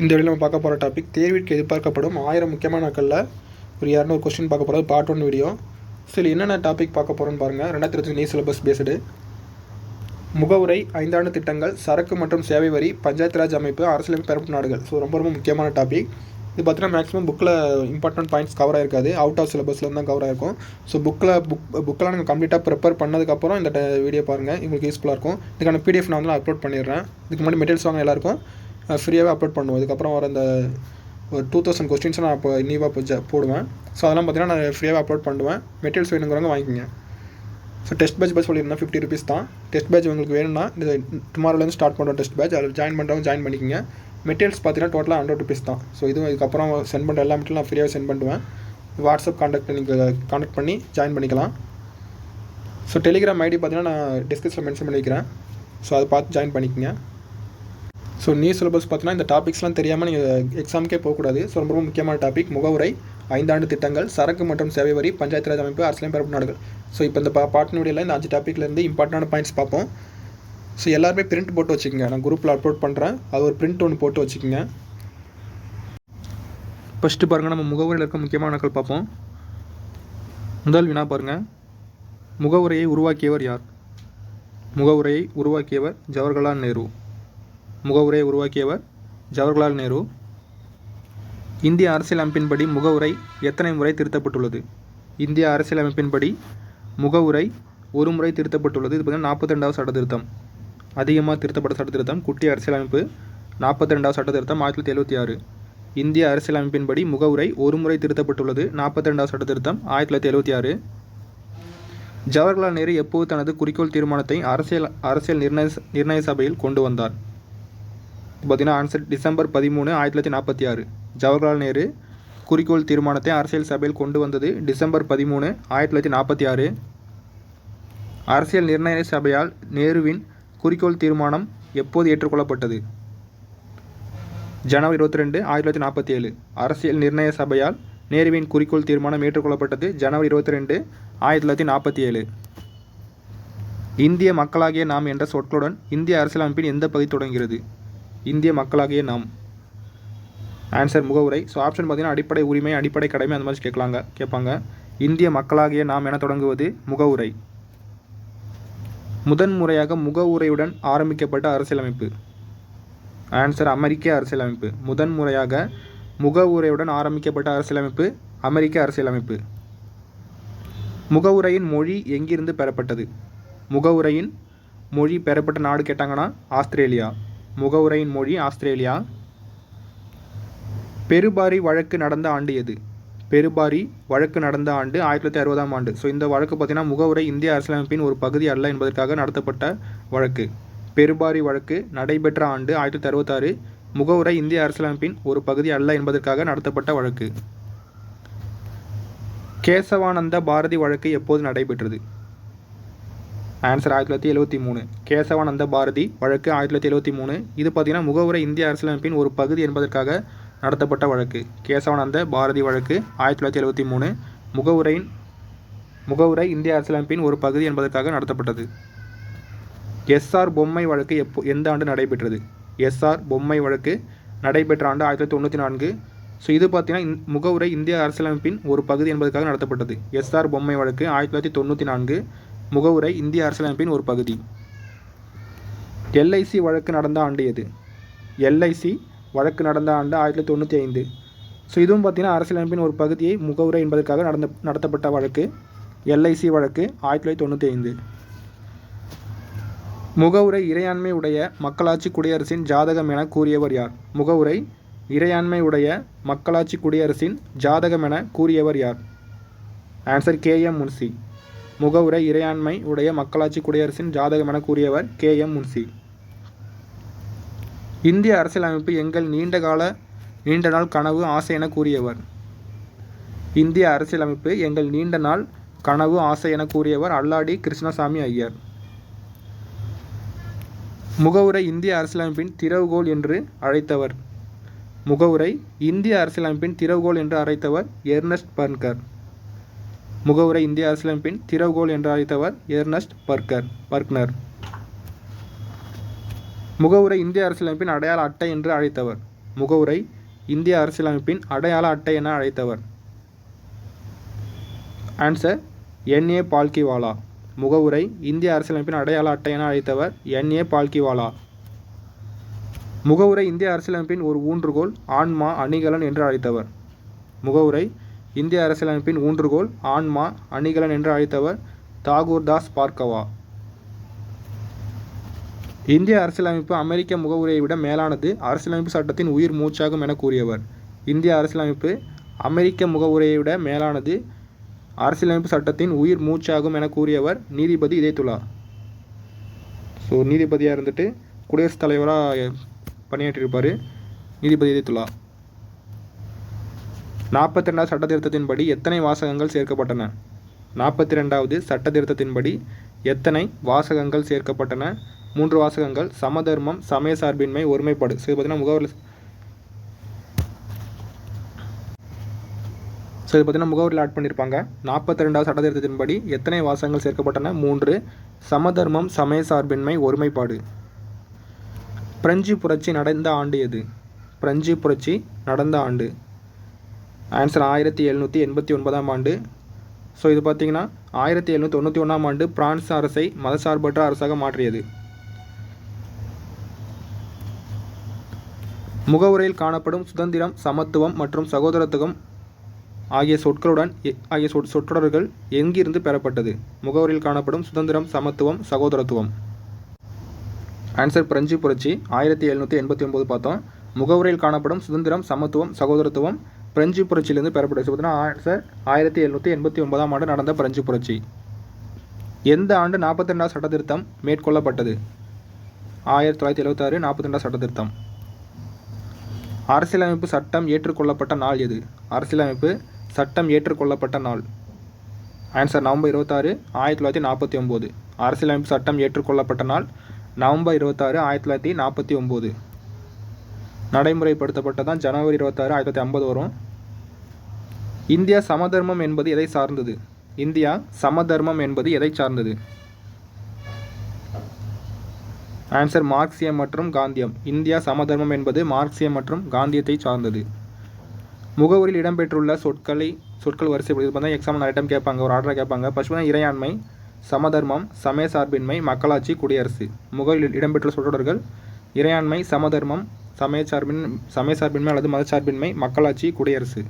இந்த வீடியோவில் நம்ம பார்க்க போகிற டாபிக் தேர்விற்கு எதிர்பார்க்கப்படும் 1000 முக்கியமான நாட்களில் ஒரு 200 கொஸ்டின் பார்க்க போகிறது பார்ட் 1 வீடியோ. சரி, என்னென்ன டாபிக் பார்க்க போகிறோன்னு பாருங்கள். 2025 நீ சிலபஸ் பேஸ்டு முகவுரை, 5 ஆண்டு திட்டங்கள், சரக்கு மற்றும் சேவை வரி, பஞ்சாயத்து ராஜ் அமைப்பு, அரசியலமைப்பு பெறப்பட்ட நாடுகள். ஸோ ரொம்ப முக்கியமான டாபிக். இது பார்த்தீங்கன்னா மேக்ஸிமம் புக்கில் இம்பார்ட்டன்ட் பாயிண்ட்ஸ் கவர் ஆகிருக்காது, அவுட் ஆஃப் சிலபஸில் தான் கவர் ஆகிருக்கும். ஸோ புக்கெலாம் நீங்கள் கம்ப்ளீட்டாக ப்ரிப்பேர் பண்ணதுக்கப்புறம் இந்த வீடியோ பாருங்கள், உங்களுக்கு யூஸ்ஃபுல்லாக இருக்கும். இதுக்கான பிடிஎஃப் நான் வந்து அப்லோட் பண்ணிடுறேன். இதுக்கு முன்னாடி மெட்டீரியல்ஸ் வாங்க எல்லாருக்கும் ஃப்ரீயாகவே அப்லோட் பண்ணுவோம். இதுக்கப்புறம் வர இந்த ஒரு 2000 கொஸ்டின்ஸை நான் இப்போ நீவாக போடுவேன். ஸோ அதெல்லாம் பார்த்தீங்கன்னா நான் ஃப்ரீயாகவே அப்லோட் பண்ணுவேன். மெட்டீரியல்ஸ் வேணுங்கிறவங்க வாங்கிக்கோங்க. ஸோ டெஸ்ட் பேட்ச் சொல்லியிருந்தேன் 50 ருபீஸ் தான். டெஸ்ட் பேட்ச் உங்களுக்கு வேணும்னா இந்த டுமாரோலேருந்து ஸ்டார்ட் பண்ணுறோம் டெஸ்ட் பேட்ச். அதில் ஜாயின் பண்ணுறவங்க ஜாயின் பண்ணிக்கோங்க. மெட்டீரியல்ஸ் பார்த்தீங்கன்னா டோட்டலாக 100 ருபீஸ் தான். ஸோ இதுக்கப்புறம் சென்ட் பண்ணுற எல்லா மெட்டீரியல் நான் ஃப்ரீயாக சென்ட் பண்ணுவேன். வாட்ஸ்அப் நீங்கள் கான்டாக்ட் பண்ணி ஜாயின் பண்ணிக்கலாம். ஸோ டெலிகிராம் ஐடி பார்த்தீங்கன்னா நான் டிஸ்கிரிப்ஷனில் மென்ஷன் பண்ணிக்கிறேன். ஸோ அதை பார்த்து ஜாயின் பண்ணிக்கோங்க. ஸோ நீ சிலபஸ் பார்த்தீங்கன்னா இந்த டாபிக்ஸ்லாம் தெரியாமல் நீங்கள் எக்ஸாமுக்கே போகக்கூடாது. ஸோ ரொம்ப முக்கியமான டாபிக் முகவுரை, 5 ஆண்டு திட்டங்கள், சரக்கு மற்றும் சேவை வரி, பஞ்சாயத்து ராஜ் அமைப்பு, அரசியலமைப்பு பெறப்பட்ட நாடுகள். ஸோ இப்போ இந்த பார்ட் வீடியோவில் இந்த 5 டாப்பிக்லேருந்து இம்பார்ட்டன்டான பாயிண்ட்ஸ் பார்ப்போம். ஸோ எல்லாருமே பிரிண்ட் போட்டு வச்சுக்கோங்க. நான் குரூப்பில் அப்லோட் பண்ணுறேன், அது ஒரு பிரிண்ட் ஒன்று போட்டு வச்சுக்கோங்க. ஃபஸ்ட்டு பாருங்கள், நம்ம முகவுரையில் இருக்க முக்கியமான நாட்கள் பார்ப்போம். முதல் வினா பாருங்கள், முகவுரையை உருவாக்கியவர் யார்? முகவுரையை உருவாக்கியவர் ஜவஹர்லால் நேரு. முகவுரையை உருவாக்கியவர் ஜவஹர்லால் நேரு. இந்திய அரசியலமைப்பின்படி முகவுரை எத்தனை முறை திருத்தப்பட்டுள்ளது? இந்திய அரசியலமைப்பின்படி முகவுரை ஒரு முறை திருத்தப்பட்டுள்ளது. இது பார்த்தீங்கன்னா 42வது சட்ட திருத்தம். அதிகமாக திருத்தப்பட்ட சட்ட திருத்தம் குட்டி அரசியலமைப்பு. 42வது சட்ட திருத்தம் 1976. இந்திய அரசியலமைப்பின்படி முகவுரை ஒரு முறை திருத்தப்பட்டுள்ளது. 42வது சட்ட திருத்தம் 1976. ஜவஹர்லால் நேரு எப்போது தனது குறிக்கோள் தீர்மானத்தை அரசியல் நிர்ணய சபையில் கொண்டு வந்தார்? பார்த்தீங்கன்னா ஆன்சர் டிசம்பர் 13, 1946. ஜவஹர்லால் நேரு குறிக்கோள் தீர்மானத்தை அரசியல் சபையில் கொண்டு வந்தது டிசம்பர் 13, 1946. அரசியல் நிர்ணய சபையால் நேருவின் குறிக்கோள் தீர்மானம் எப்போது ஏற்றுக்கொள்ளப்பட்டது? ஜனவரி 22, 1947. அரசியல் நிர்ணய சபையால் நேருவின் குறிக்கோள் தீர்மானம் ஏற்றுக்கொள்ளப்பட்டது ஜனவரி 22, 1947. இந்திய மக்களாகிய நாம் என்ற சொற்களுடன் இந்திய அரசியலமைப்பின் எந்த பகுதி தொடங்குகிறது? இந்திய மக்களாகிய நாம். ஆன்சர் முகவுரை. ஸோ ஆப்ஷன் பார்த்தீங்கன்னா அடிப்படை உரிமை, அடிப்படை கடமை அந்த மாதிரி கேட்பாங்க. இந்திய மக்களாகிய நாம் என தொடங்குவது முகவுரை. முதன்முறையாக முகவுரையுடன் ஆரம்பிக்கப்பட்ட அரசியலமைப்பு. ஆன்சர் அமெரிக்க அரசியலமைப்பு. முதன்முறையாக முகவுரையுடன் ஆரம்பிக்கப்பட்ட அரசியலமைப்பு அமெரிக்க அரசியலமைப்பு. முகவுரையின் மொழி எங்கிருந்து பெறப்பட்டது? முகவுரையின் மொழி பெறப்பட்ட நாடு கேட்டாங்கன்னா ஆஸ்திரேலியா. முகவுரையின் மொழி ஆஸ்திரேலியா. பெருபாரி வழக்கு நடந்த ஆண்டு எது? பெருபாரி வழக்கு நடந்த ஆண்டு 1960ஆம் ஆண்டு. ஸோ இந்த வழக்கு பார்த்தீங்கன்னா முகவுரை இந்திய அரசியலமைப்பின் ஒரு பகுதி அல்ல என்பதற்காக நடத்தப்பட்ட வழக்கு. பெருபாரி வழக்கு நடைபெற்ற ஆண்டு 1966. முகவுரை இந்திய அரசியலமைப்பின் ஒரு பகுதி அல்ல என்பதற்காக நடத்தப்பட்ட வழக்கு. கேசவானந்த பாரதி வழக்கு எப்போது நடைபெற்றது? ஆன்சர் 1973. கேசவானந்த பாரதி வழக்கு 1973. இது பார்த்தீங்கன்னா முகவுரை இந்திய அரசியலமைப்பின் ஒரு பகுதி என்பதற்காக நடத்தப்பட்ட வழக்கு. கேசவானந்த பாரதி வழக்கு 1973. முகவுரை இந்திய அரசியலமைப்பின் ஒரு பகுதி என்பதற்காக நடத்தப்பட்டது. எஸ்ஆர் பொம்மை வழக்கு எந்த ஆண்டு நடைபெற்றது? எஸ்ஆர் பொம்மை வழக்கு நடைபெற்ற ஆண்டு 1994. ஸோ இது பார்த்தீங்கன்னா முகவுரை இந்திய அரசியலமைப்பின் ஒரு பகுதி என்பதற்காக நடத்தப்பட்டது. எஸ்ஆர் பொம்மை வழக்கு 1994. முகவுரை இந்திய அரசியலமைப்பின் ஒரு பகுதி. எல்ஐசி வழக்கு நடந்த ஆண்டு எது? எல்ஐசி வழக்கு நடந்த ஆண்டு 1995. ஸோ இதுவும் பார்த்தீங்கன்னா அரசியலமைப்பின் ஒரு பகுதியை முகவுரை என்பதற்காக நடத்தப்பட்ட வழக்கு. எல்ஐசி வழக்கு 1995. முகவுரை இறையாண்மை உடைய மக்களாட்சி குடியரசின் ஜாதகம் என கூறியவர் யார்? முகவுரை இறையாண்மை உடைய மக்களாட்சி குடியரசின் ஜாதகம் என கூறியவர் யார்? Answer KM Munshi. முகவுரை இறையாண்மை உடைய மக்களாட்சி குடியரசின் ஜாதகம் என கூறியவர் KM முன்சி. இந்திய அரசியலமைப்பு எங்கள் நீண்ட நாள் கனவு ஆசை என கூறியவர்? இந்திய அரசியலமைப்பு எங்கள் நீண்ட நாள் கனவு ஆசை என கூறியவர் அல்லாடி கிருஷ்ணசாமி ஐயர். முகவுரை இந்திய அரசியலமைப்பின் திறவுகோல் என்று அழைத்தவர்? முகவுரை இந்திய அரசியலமைப்பின் திறவுகோல் என்று அழைத்தவர் எர்னஸ்ட் பர்கர். முகவுரை இந்திய அரசியலமைப்பின் திறவுகோல் என்று அழைத்தவர் எர்னஸ்ட் பர்க்னர். முகவுரை இந்திய அரசியலமைப்பின் அடையாள அட்டை என்று அழைத்தவர்? முகவுரை இந்திய அரசியலமைப்பின் அடையாள அட்டை என அழைத்தவர். Answer N.A. பால்கிவாலா. முகவுரை இந்திய அரசியலமைப்பின் அடையாள அட்டை என அழைத்தவர் N.A. பால்கிவாலா. முகவுரை இந்திய அரசியலமைப்பின் ஒரு ஊன்றுகோல் ஆன்மா அணிகலன் என்று அழைத்தவர். முகவுரை இந்திய அரசியலமைப்பின் ஊன்றுகோல் ஆன்மா அணிகலன் என்று அழைத்தவர் தாகூர்தாஸ் பார்கவா. இந்திய அரசியலமைப்பு அமெரிக்க முகவுரையை விட மேலானது, அரசியலமைப்பு சட்டத்தின் உயிர் மூச்சாகும் என கூறியவர். இந்திய அரசியலமைப்பு அமெரிக்க முகவுரையை விட மேலானது, அரசியலமைப்பு சட்டத்தின் உயிர் மூச்சாகும் என கூறியவர் நீதிபதி இதயத்துல்லா. ஸோ நீதிபதியாக இருந்துட்டு குடியரசுத் தலைவராக பணியாற்றியிருப்பார் நீதிபதி இதயத்துல்லா. 42வது சட்ட திருத்தத்தின்படி எத்தனை வாசகங்கள் சேர்க்கப்பட்டன? 42வது சட்ட திருத்தத்தின்படி எத்தனை வாசகங்கள் சேர்க்கப்பட்டன? 3 வாசகங்கள். சமதர்மம், சமய சார்பின்மை, ஒருமைப்பாடு. ஸோ பார்த்தீங்கன்னா முகவரியில் ஆட் பண்ணியிருப்பாங்க. 42வது சட்ட திருத்தத்தின்படி எத்தனை வாசகங்கள் சேர்க்கப்பட்டன? 3. சமதர்மம், சமய சார்பின்மை, ஒருமைப்பாடு. பிரெஞ்சு புரட்சி நடந்த ஆண்டு எது? பிரெஞ்சு புரட்சி நடந்த ஆண்டு ஆன்சர் 1789ஆம் ஆண்டு. ஸோ இது பார்த்தீங்கன்னா 1791ஆம் ஆண்டு பிரான்ஸ் அரசை மதசார்பற்ற அரசாக மாற்றியது. முகவுரையில் காணப்படும் சுதந்திரம், சமத்துவம் மற்றும் சகோதரத்துவம் ஆகிய சொற்றொடர்கள் எங்கிருந்து பெறப்பட்டது? முகவுரையில் காணப்படும் சுதந்திரம், சமத்துவம், சகோதரத்துவம். ஆன்சர் பிரெஞ்சு புரட்சி 1789 பார்த்தோம். முகவுரையில் காணப்படும் சுதந்திரம், சமத்துவம், சகோதரத்துவம் பிரெஞ்சு புரட்சியிலிருந்து பெறப்பட்டது. பார்த்தீங்கன்னா ஆன்சர் 1789ஆம் ஆண்டு நடந்த பிரெஞ்சு புரட்சி. எந்த ஆண்டு 42வது சட்ட திருத்தம் மேற்கொள்ளப்பட்டது? 1976 42வது சட்ட திருத்தம். அரசியலமைப்பு சட்டம் ஏற்றுக்கொள்ளப்பட்ட நாள் எது? அரசியலமைப்பு சட்டம் ஏற்றுக்கொள்ளப்பட்ட நாள் ஆன்சர் நவம்பர் 26 1949. அரசியலமைப்பு சட்டம் ஏற்றுக்கொள்ளப்பட்ட நாள் நவம்பர் 26 1949. நடைமுறைப்படுத்தப்பட்டதான் ஜனவரி 26 1950 வரும். இந்தியா சமதர்மம் என்பது எதை சார்ந்தது? இந்தியா சமதர்மம் என்பது எதை சார்ந்தது? ஆன்சர் மார்க்சியம் மற்றும் காந்தியம். இந்தியா சமதர்மம் என்பது மார்க்சியம் மற்றும் காந்தியத்தை சார்ந்தது. முகவரியில் இடம்பெற்றுள்ள சொற்கள் வரிசை பார்த்தா எக்ஸாம் நிறைய டைம் கேட்பாங்க, ஒரு ஆர்டராக கேட்பாங்க. பசுமை இறையாண்மை, சமதர்மம், சமய சார்பின்மை, மக்களாட்சி, குடியரசு. முகவரியில் இடம்பெற்றுள்ள சொற்றொடர்கள் இறையாண்மை, சமதர்மம், சமய சார்பின்மை அல்லது மதச்சார்பின்மை, மக்களாட்சி, குடியரசு.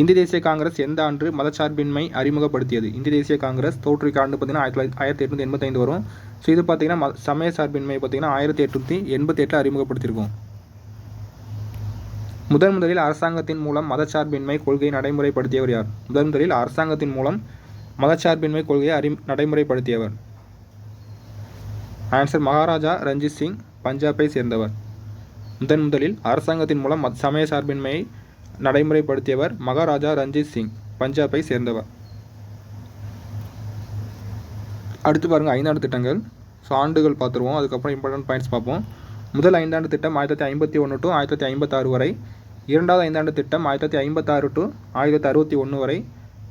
இந்திய தேசிய காங்கிரஸ் எந்த ஆண்டு மதச்சார்பின்மை அறிமுகப்படுத்தியது? இந்திய தேசிய காங்கிரஸ் தோற்றுவிக்க ஆண்டு பார்த்தீங்கன்னா 1885 வரும். ஸோ இது பார்த்தீங்கன்னா சமய சார்பின்மை பார்த்தீங்கன்னா 1888 அறிமுகப்படுத்தியிருக்கோம். முதலில் அரசாங்கத்தின் மூலம் மதச்சார்பின்மை கொள்கையை நடைமுறைப்படுத்தியவர் யார்? முதலில் அரசாங்கத்தின் மூலம் மதச்சார்பின்மை கொள்கையை நடைமுறைப்படுத்தியவர் ஆன்சர் மகாராஜா ரஞ்சித் சிங், பஞ்சாபை சேர்ந்தவர். முதலில் அரசாங்கத்தின் மூலம் சமய சார்பின்மையை நடைமுறைப்படுத்தியவர் மகாராஜா ரஞ்சித் சிங், பஞ்சாபை சேர்ந்தவர். அடுத்து பாருங்கள் 5 ஆண்டு திட்டங்கள். ஸோ ஆண்டுகள் பார்த்துருவோம், அதுக்கப்புறம் இம்பார்ட்டன்ட் பாயிண்ட்ஸ் பார்ப்போம். முதல் 5 ஆண்டு திட்டம் 1951 to 1956 வரை. 2வது 5 ஆண்டு திட்டம் 1956 to 1961 வரை.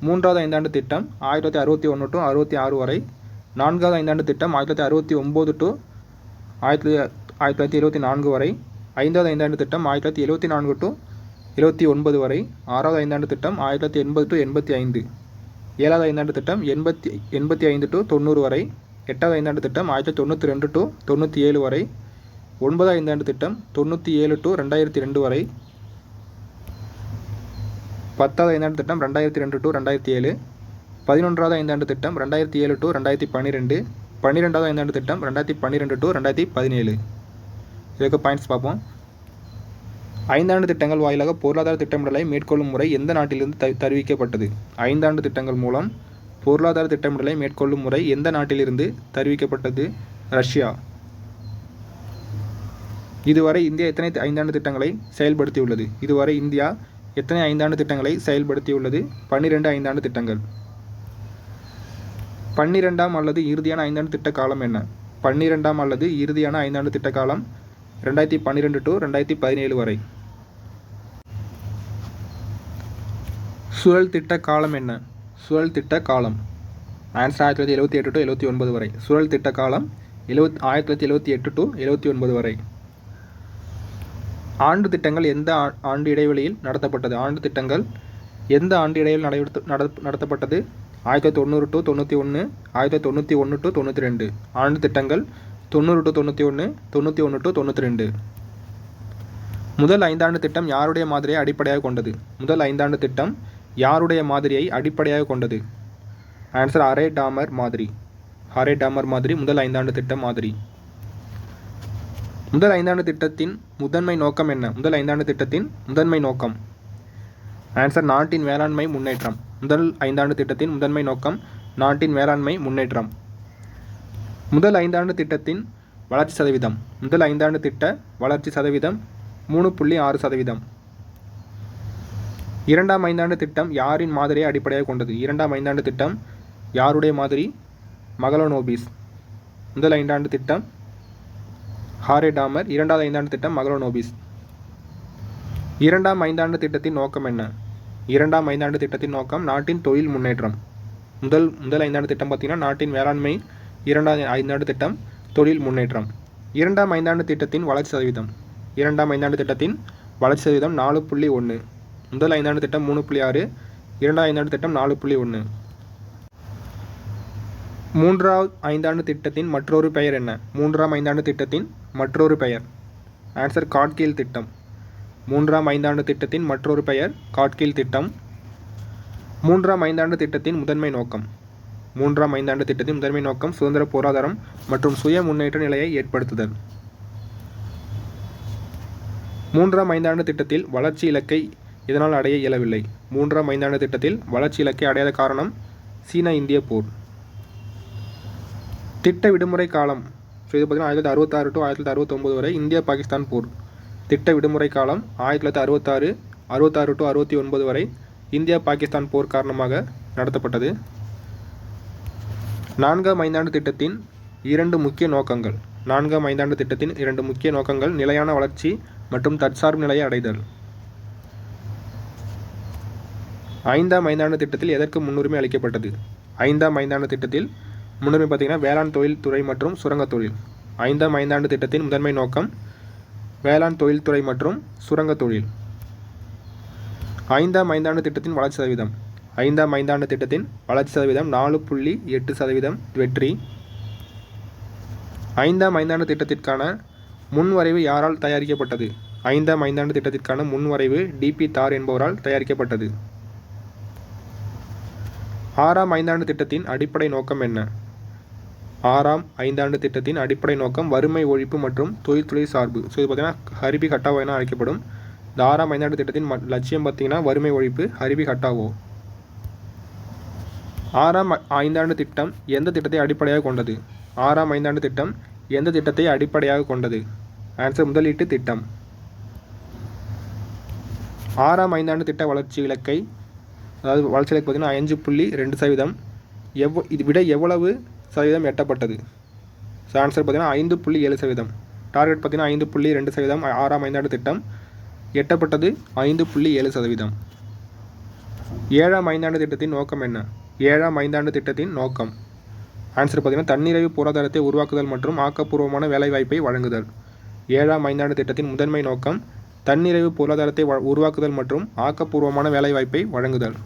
3வது 5 ஆண்டு திட்டம் 1961 to 66 வரை. 4வது 5 ஆண்டு திட்டம் 1969 to 1974 வரை. 5வது 5 ஆண்டு திட்டம் 1974 to 79 வரை. 6வது 5 ஆண்டு திட்டம் 1980 to 85. 7வது 5 ஆண்டு திட்டம் 85 to 90 வரை. 8வது 5 ஆண்டு திட்டம் 1992 to 97 வரை. 9வது 5 ஆண்டு திட்டம் 97 to 2002 வரை. 10வது 5 ஆண்டு திட்டம் 2002 to 2007. 11வது 5 ஆண்டு திட்டம் 2007 to 2012. 12வது 5 ஆண்டு திட்டம் 2012 to 2017. இதுக்கு பாயிண்ட்ஸ் பார்ப்போம். 5 ஆண்டு திட்டங்கள் வாயிலாக பொருளாதார திட்டமிடலை மேற்கொள்ளும் முறை எந்த நாட்டிலிருந்து தருவிக்கப்பட்டது? 5 ஆண்டு திட்டங்கள் மூலம் பொருளாதார திட்டமிடலை மேற்கொள்ளும் முறை எந்த நாட்டிலிருந்து தருவிக்கப்பட்டது? ரஷ்யா. இதுவரை இந்தியா எத்தனை 5 ஆண்டு திட்டங்களை செயல்படுத்தியுள்ளது? இதுவரை இந்தியா எத்தனை 5 ஆண்டு திட்டங்களை செயல்படுத்தியுள்ளது? 12 5 ஆண்டு திட்டங்கள். 12ஆம் அல்லது இறுதியான 5 ஆண்டு திட்ட காலம் என்ன? 12ஆம் அல்லது இறுதியான 5 ஆண்டு திட்ட காலம் 2012 to 2017 வரை. சுழல் திட்ட காலம் என்ன? சுழல் திட்ட காலம் ஆன்சர் 1978 to 79 வரை. சுழல் திட்ட காலம் 1978 to 79 வரை. ஆண்டு திட்டங்கள் எந்த ஆண்டு இடைவெளியில் நடத்தப்பட்டது? ஆண்டு திட்டங்கள் எந்த ஆண்டு இடைவெளியில் நடத்தப்பட்டது? 1990 டு 91, 1991 டு 92. ஆண்டு திட்டங்கள் 90 டு 91, 91 டு 92. முதல் ஐந்தாண்டு திட்டம் யாருடைய மாதிரியை அடிப்படையாக கொண்டது? முதல் ஐந்தாண்டு திட்டம் யாருடைய மாதிரியை அடிப்படையாக கொண்டது? ஆன்சர் அரே டாமர் மாதிரி. அரே டாமர் மாதிரி முதல் ஐந்தாண்டு திட்டம் மாதிரி. முதல் ஐந்தாண்டு திட்டத்தின் முதன்மை நோக்கம் என்ன? முதல் ஐந்தாண்டு திட்டத்தின் முதன்மை நோக்கம் ஆன்சர் நாட்டின் வேளாண்மை முன்னேற்றம். முதல் ஐந்தாண்டு திட்டத்தின் முதன்மை நோக்கம் நாட்டின் வேளாண்மை முன்னேற்றம். முதல் ஐந்தாண்டு திட்டத்தின் வளர்ச்சி சதவீதம். முதல் ஐந்தாண்டு திட்ட வளர்ச்சி சதவீதம் 3.6%. இரண்டாம் ஐந்தாண்டு திட்டம் யாரின் மாதிரியை அடிப்படையாக கொண்டது? இரண்டாம் ஐந்தாண்டு திட்டம் யாருடைய மாதிரி? மகளோனோபிஸ். முதல் ஐந்தாண்டு திட்டம் ஹாரே டாமர். இரண்டாவது ஐந்தாண்டு திட்டம் மகளோனோபிஸ். இரண்டாம் ஐந்தாண்டு திட்டத்தின் நோக்கம் என்ன? இரண்டாம் ஐந்தாண்டு திட்டத்தின் நோக்கம் நாட்டின் தொழில் முன்னேற்றம். முதல் ஐந்தாண்டு திட்டம் பார்த்திங்கன்னா நாட்டின் வேளாண்மை. இரண்டாம் ஐந்தாண்டு திட்டம் தொழில் முன்னேற்றம். இரண்டாம் ஐந்தாண்டு திட்டத்தின் வளர்ச்சி சதவீதம். இரண்டாம் ஐந்தாண்டு திட்டத்தின் வளர்ச்சி சதவீதம் 4.1. முதல் ஐந்தாண்டு திட்டம் 3.6, இரண்டாம் ஐந்தாண்டு திட்டம் 4.1. மூன்றாவது ஐந்தாண்டு திட்டத்தின் மற்றொரு பெயர் என்ன? மூன்றாம் ஐந்தாண்டு திட்டத்தின் மற்றொரு பெயர் ஆன்சர் காட்கீல் திட்டம். மூன்றாம் ஐந்தாண்டு திட்டத்தின் மற்றொரு பெயர் காட்கீல் திட்டம். மூன்றாம் ஐந்தாண்டு திட்டத்தின் முதன்மை நோக்கம். மூன்றாம் ஐந்தாண்டு திட்டத்தின் முதன்மை நோக்கம் சுதந்திர பொருளாதாரம் மற்றும் சுய முன்னேற்ற நிலையை ஏற்படுத்துதல். மூன்றாம் ஐந்தாண்டு திட்டத்தில் வளர்ச்சி இலக்கை இதனால் அடைய இயலவில்லை. மூன்றாம் ஐந்தாண்டு திட்டத்தில் வளர்ச்சி இலக்கை அடையாத காரணம் சீனா இந்திய போர். திட்ட விடுமுறை காலம். ஸோ இது பார்த்திங்கன்னா 1966 டு 1969 வரை இந்தியா பாகிஸ்தான் போர். திட்ட விடுமுறை காலம் 1966 டு 69 வரை இந்தியா பாகிஸ்தான் போர் காரணமாக நடத்தப்பட்டது. நான்காம் ஐந்தாண்டு திட்டத்தின் இரண்டு முக்கிய நோக்கங்கள். நான்காம் ஐந்தாண்டு திட்டத்தின் இரண்டு முக்கிய நோக்கங்கள் நிலையான வளர்ச்சி மற்றும் தற்சார்பு நிலையை அடைதல். ஐந்தாம் ஐந்தாண்டு திட்டத்தில் எதற்கு முன்னுரிமை அளிக்கப்பட்டது? ஐந்தாம் ஐந்தாண்டு திட்டத்தில் முன்னுரிமை பார்த்திங்கன்னா வேளாண் தொழில் துறை மற்றும் சுரங்க தொழில். ஐந்தாம் ஐந்தாண்டு திட்டத்தின் முதன்மை நோக்கம் வேளாண் தொழில்துறை மற்றும் சுரங்க தொழில். ஐந்தாம் ஐந்தாண்டு திட்டத்தின் வளர்ச்சி சதவீதம். ஐந்தாம் ஐந்தாண்டு திட்டத்தின் வளர்ச்சி சதவீதம் 4.8% வெற்றி. ஐந்தாம் ஐந்தாண்டு திட்டத்திற்கான முன்வரைவு யாரால் தயாரிக்கப்பட்டது? ஐந்தாம் ஐந்தாண்டு திட்டத்திற்கான முன்வரைவு டிபி தார் என்பவரால் தயாரிக்கப்பட்டது. ஆறாம் ஐந்தாண்டு திட்டத்தின் அடிப்படை நோக்கம் என்ன? ஆறாம் ஐந்தாண்டு திட்டத்தின் அடிப்படை நோக்கம் வறுமை ஒழிப்பு மற்றும் தொழில்துறை சார்பு. ஸோ இது பார்த்திங்கன்னா ஹரிபி ஹட்டாவோ என அழைக்கப்படும். இந்த ஆறாம் ஐந்தாண்டு திட்டத்தின் லட்சியம் பார்த்திங்கன்னா வறுமை ஒழிப்பு, ஹரிபி ஹட்டாவோ. ஆறாம் ஐந்தாண்டு திட்டம் எந்த திட்டத்தை அடிப்படையாக கொண்டது? ஆறாம் ஐந்தாண்டு திட்டம் எந்த திட்டத்தை அடிப்படையாக கொண்டது? ஆன்சர் முதலீட்டு திட்டம். ஆறாம் ஐந்தாண்டு திட்ட வளர்ச்சி இலக்கை, அதாவது வளர்ச்சி இலக்கு பார்த்திங்கன்னா 5.2%. இது விட எவ்வளவு சதவீதம் எட்டப்பட்டது? ஸோ ஆன்சர் பார்த்திங்கன்னா 5.7%. டார்கெட் பார்த்திங்கன்னா 5.2%. ஆறாம் ஐந்தாண்டு திட்டம் எட்டப்பட்டது 5.7%. ஏழாம் ஐந்தாண்டு திட்டத்தின் நோக்கம் என்ன? ஏழாம் ஐந்தாண்டு திட்டத்தின் நோக்கம் ஆன்சர் பார்த்திங்கன்னா தன்னிறைவு பொருளாதாரத்தை உருவாக்குதல் மற்றும் ஆக்கப்பூர்வமான வேலைவாய்ப்பை வழங்குதல். ஏழாம் ஐந்தாண்டு திட்டத்தின் முதன்மை நோக்கம் தன்னிறைவு பொருளாதாரத்தை உருவாக்குதல் மற்றும் ஆக்கப்பூர்வமான வேலைவாய்ப்பை வழங்குதல்.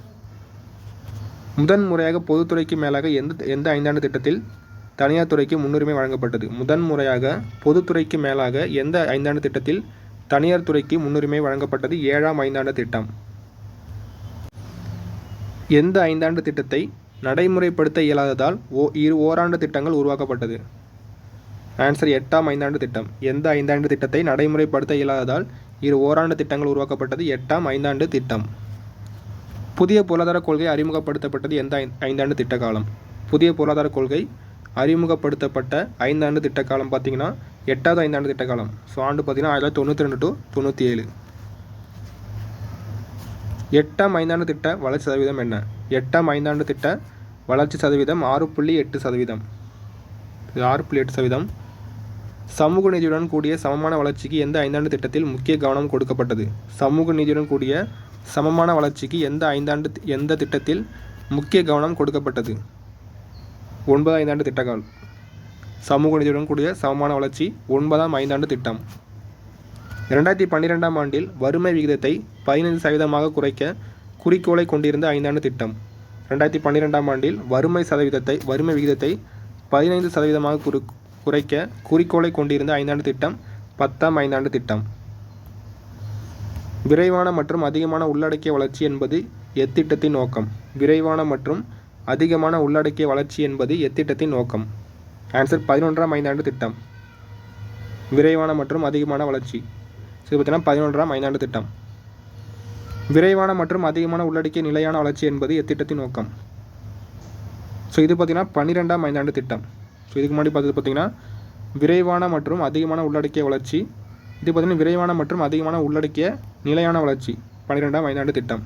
முதன்முறையாக பொதுத்துறைக்கு மேலாக எந்த ஐந்தாண்டு திட்டத்தில் தனியார் துறைக்கு முன்னுரிமை வழங்கப்பட்டது? முதன்முறையாக பொதுத்துறைக்கு மேலாக எந்த ஐந்தாண்டு திட்டத்தில் தனியார் துறைக்கு முன்னுரிமை வழங்கப்பட்டது? ஏழாம் ஐந்தாண்டு திட்டம். எந்த ஐந்தாண்டு திட்டத்தை நடைமுறைப்படுத்த இயலாததால் ஓராண்டு திட்டங்கள் உருவாக்கப்பட்டது? ஆன்சர் எட்டாம் ஐந்தாண்டு திட்டம். எந்த ஐந்தாண்டு திட்டத்தை நடைமுறைப்படுத்த இயலாததால் ஓராண்டு திட்டங்கள் உருவாக்கப்பட்டது? எட்டாம் ஐந்தாண்டு திட்டம். புதிய பொருளாதார கொள்கை அறிமுகப்படுத்தப்பட்டது எந்த ஐந்தாண்டு திட்ட காலம்? புதிய பொருளாதார கொள்கை அறிமுகப்படுத்தப்பட்ட ஐந்தாண்டு திட்ட காலம் பார்த்திங்கன்னா எட்டாவது ஐந்தாண்டு திட்ட காலம். ஸோ ஆண்டு பார்த்திங்கன்னா 1992 டு 97. எட்டாம் ஐந்தாண்டு திட்ட வளர்ச்சி சதவீதம் என்ன? எட்டாம் ஐந்தாண்டு திட்ட வளர்ச்சி சதவீதம் 6.8%. 6.8%. சமூக நீதியுடன் கூடிய சமமான வளர்ச்சிக்கு எந்த ஐந்தாண்டு திட்டத்தில் முக்கிய கவனம் கொடுக்கப்பட்டது? சமூக நீதியுடன் கூடிய சமமான வளர்ச்சிக்கு எந்த திட்டத்தில் முக்கிய கவனம் கொடுக்கப்பட்டது? 9ஆம் ஐந்தாண்டு திட்டக்கால். சமூக நீதியுடன் கூடிய சமமான வளர்ச்சி 9ஆம் ஐந்தாண்டு திட்டம். 2012ஆம் ஆண்டில் வறுமை விகிதத்தை 15% குறைக்க குறிக்கோளை கொண்டிருந்த 5 திட்டம். 2012ஆம் ஆண்டில் வறுமை விகிதத்தை 15% குறைக்க குறிக்கோளை கொண்டிருந்த 5 திட்டம் 10ஆம் 5 திட்டம். விரைவான மற்றும் அதிகமான உள்ளடக்கிய வளர்ச்சி என்பது எத்திட்டத்தின் நோக்கம். விரைவான மற்றும் அதிகமான உள்ளடக்கிய வளர்ச்சி என்பது எத்திட்டத்தின் நோக்கம். ஆன்சர் 11ஆம் 5 திட்டம். விரைவான மற்றும் அதிகமான வளர்ச்சி. இது பார்த்தீங்கன்னா 11ஆம் 5 திட்டம். விரைவான மற்றும் அதிகமான உள்ளடக்கிய நிலையான வளர்ச்சி என்பது எத்திட்டத்தின் நோக்கம். ஸோ இது பார்த்தீங்கன்னா 12ஆம் 5 திட்டம். ஸோ இதுக்கு முன்னாடி பார்த்தது பார்த்தீங்கன்னா விரைவான மற்றும் அதிகமான உள்ளடக்கிய வளர்ச்சி. இது பார்த்தீங்கன்னா விரைவான மற்றும் அதிகமான உள்ளடக்கிய நிலையான வளர்ச்சி 12ஆம் 5 திட்டம்.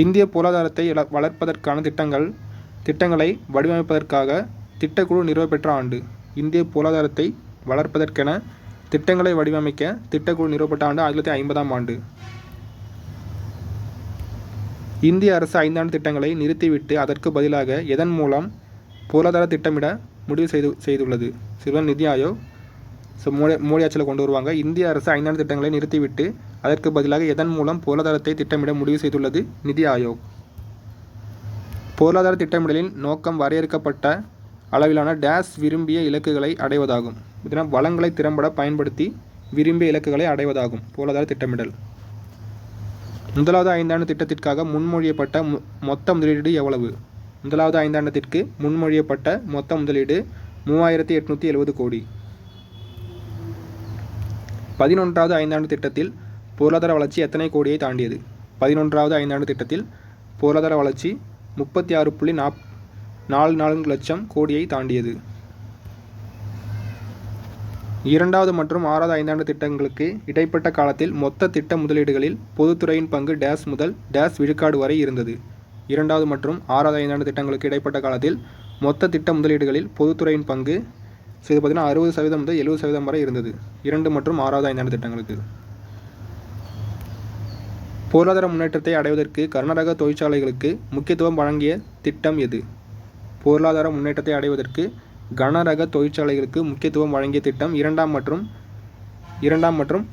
இந்திய பொருளாதாரத்தை வளர்ப்பதற்கான திட்டங்களை வடிவமைப்பதற்காக திட்டக்குழு நிறுவப்பெற்ற ஆண்டு. இந்திய பொருளாதாரத்தை வளர்ப்பதற்கென திட்டங்களை வடிவமைக்க திட்டக்குழு நிறுவப்பட்ட ஆண்டு 1950ஆம் ஆண்டு. இந்திய அரசு 5 திட்டங்களை நிறுத்திவிட்டு அதற்கு பதிலாக எதன் மூலம் பொருளாதார திட்டமிட முடிவு செய்துள்ளது? சிறுவன் நிதி ஆயோக். ஸோ மோடி ஆட்சியில் கொண்டு வருவாங்க. இந்திய அரசு 5 திட்டங்களை நிறுத்திவிட்டு அதற்கு பதிலாக எதன் மூலம் பொருளாதாரத்தை திட்டமிட முடிவு செய்துள்ளது? நிதி ஆயோக். பொருளாதார திட்டமிடலின் நோக்கம் வரையறுக்கப்பட்ட அளவிலான டேஸ் விரும்பிய இலக்குகளை அடைவதாகும். இதனால் வளங்களை திறம்பட பயன்படுத்தி விரும்பிய இலக்குகளை அடைவதாகும் பொருளாதார திட்டமிடல். முதலாவது 5 திட்டத்திற்காக முன்மொழியப்பட்ட மொத்த முதலீடு எவ்வளவு? முதலாவது 5 முன்மொழியப்பட்ட மொத்த முதலீடு 3870 கோடி. 11வது 5 திட்டத்தில் பொருளாதார வளர்ச்சி எத்தனை கோடியை தாண்டியது? 11வது 5 திட்டத்தில் பொருளாதார வளர்ச்சி 36.44 லட்சம் கோடியை தாண்டியது. 2வது மற்றும் 6வது 5 திட்டங்களுக்கு இடைப்பட்ட காலத்தில் மொத்த திட்ட முதலீடுகளில் பொதுத்துறையின் பங்கு டேஸ் முதல் டேஸ் விழுக்காடு வரை இருந்தது. 2வது மற்றும் 6வது 5 திட்டங்களுக்கு இடைப்பட்ட காலத்தில் மொத்த திட்ட முதலீடுகளில் பொதுத்துறையின் பங்கு இது பார்த்தீங்கன்னா 60% முதல் 70% வரை இருந்தது 2 மற்றும் 6வது 5 திட்டங்களுக்கு. பொருளாதார முன்னேற்றத்தை அடைவதற்கு கனரக தொழிற்சாலைகளுக்கு முக்கியத்துவம் வழங்கிய திட்டம் எது? பொருளாதார முன்னேற்றத்தை அடைவதற்கு கனரக தொழிற்சாலைகளுக்கு முக்கியத்துவம் வழங்கிய திட்டம் 2ஆம் மற்றும்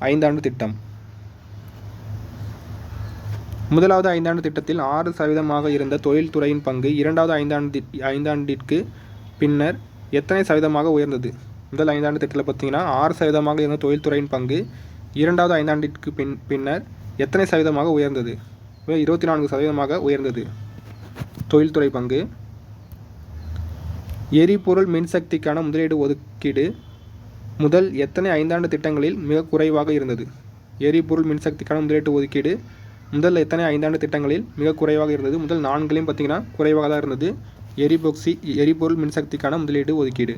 5 திட்டம். முதலாவது 5 திட்டத்தில் 6% இருந்த தொழில்துறையின் பங்கு 2வது 5 பின்னர் எத்தனை சதவீதமாக உயர்ந்தது? முதல் 5 திட்டத்தில் பார்த்தீங்கன்னா 6% இருந்த தொழில்துறையின் பங்கு 2வது 5 பின்னர் எத்தனை சதவீதமாக உயர்ந்தது? 24% உயர்ந்தது தொழில்துறை பங்கு. எரிபொருள் மின்சக்திக்கான முதலீடு ஒதுக்கீடு முதல் எத்தனை 5 திட்டங்களில் மிக குறைவாக இருந்தது? எரிபொருள் மின்சக்திக்கான முதலீட்டு ஒதுக்கீடு முதல் எத்தனை 5 திட்டங்களில் மிக குறைவாக இருந்தது? முதல் 4 பார்த்தீங்கன்னா குறைவாக தான் இருந்தது. எரிபொருள் மின்சக்திக்கான முதலீடு ஒதுக்கீடு.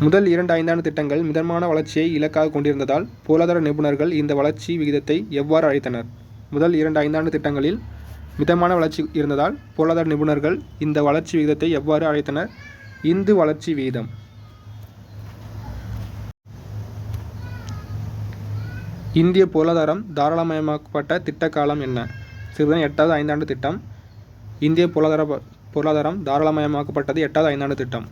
முதல் 2 5 திட்டங்கள் மிதமான வளர்ச்சியை இலக்காக கொண்டிருந்ததால் பொருளாதார நிபுணர்கள் இந்த வளர்ச்சி விகிதத்தை எவ்வாறு அழைத்தனர்? முதல் 2 5 திட்டங்களில் மிதமான வளர்ச்சி இருந்ததால் பொருளாதார நிபுணர்கள் இந்த வளர்ச்சி விகிதத்தை எவ்வாறு அழைத்தனர்? இந்து வளர்ச்சி விகிதம். இந்திய பொருளாதாரம் தாராளமயமாக்கப்பட்ட திட்ட காலம் என்ன? சிறுவன் 8வது 5 திட்டம். இந்திய பொருளாதாரம் தாராளமயமாக்கப்பட்டது 8வது 5 திட்டம்.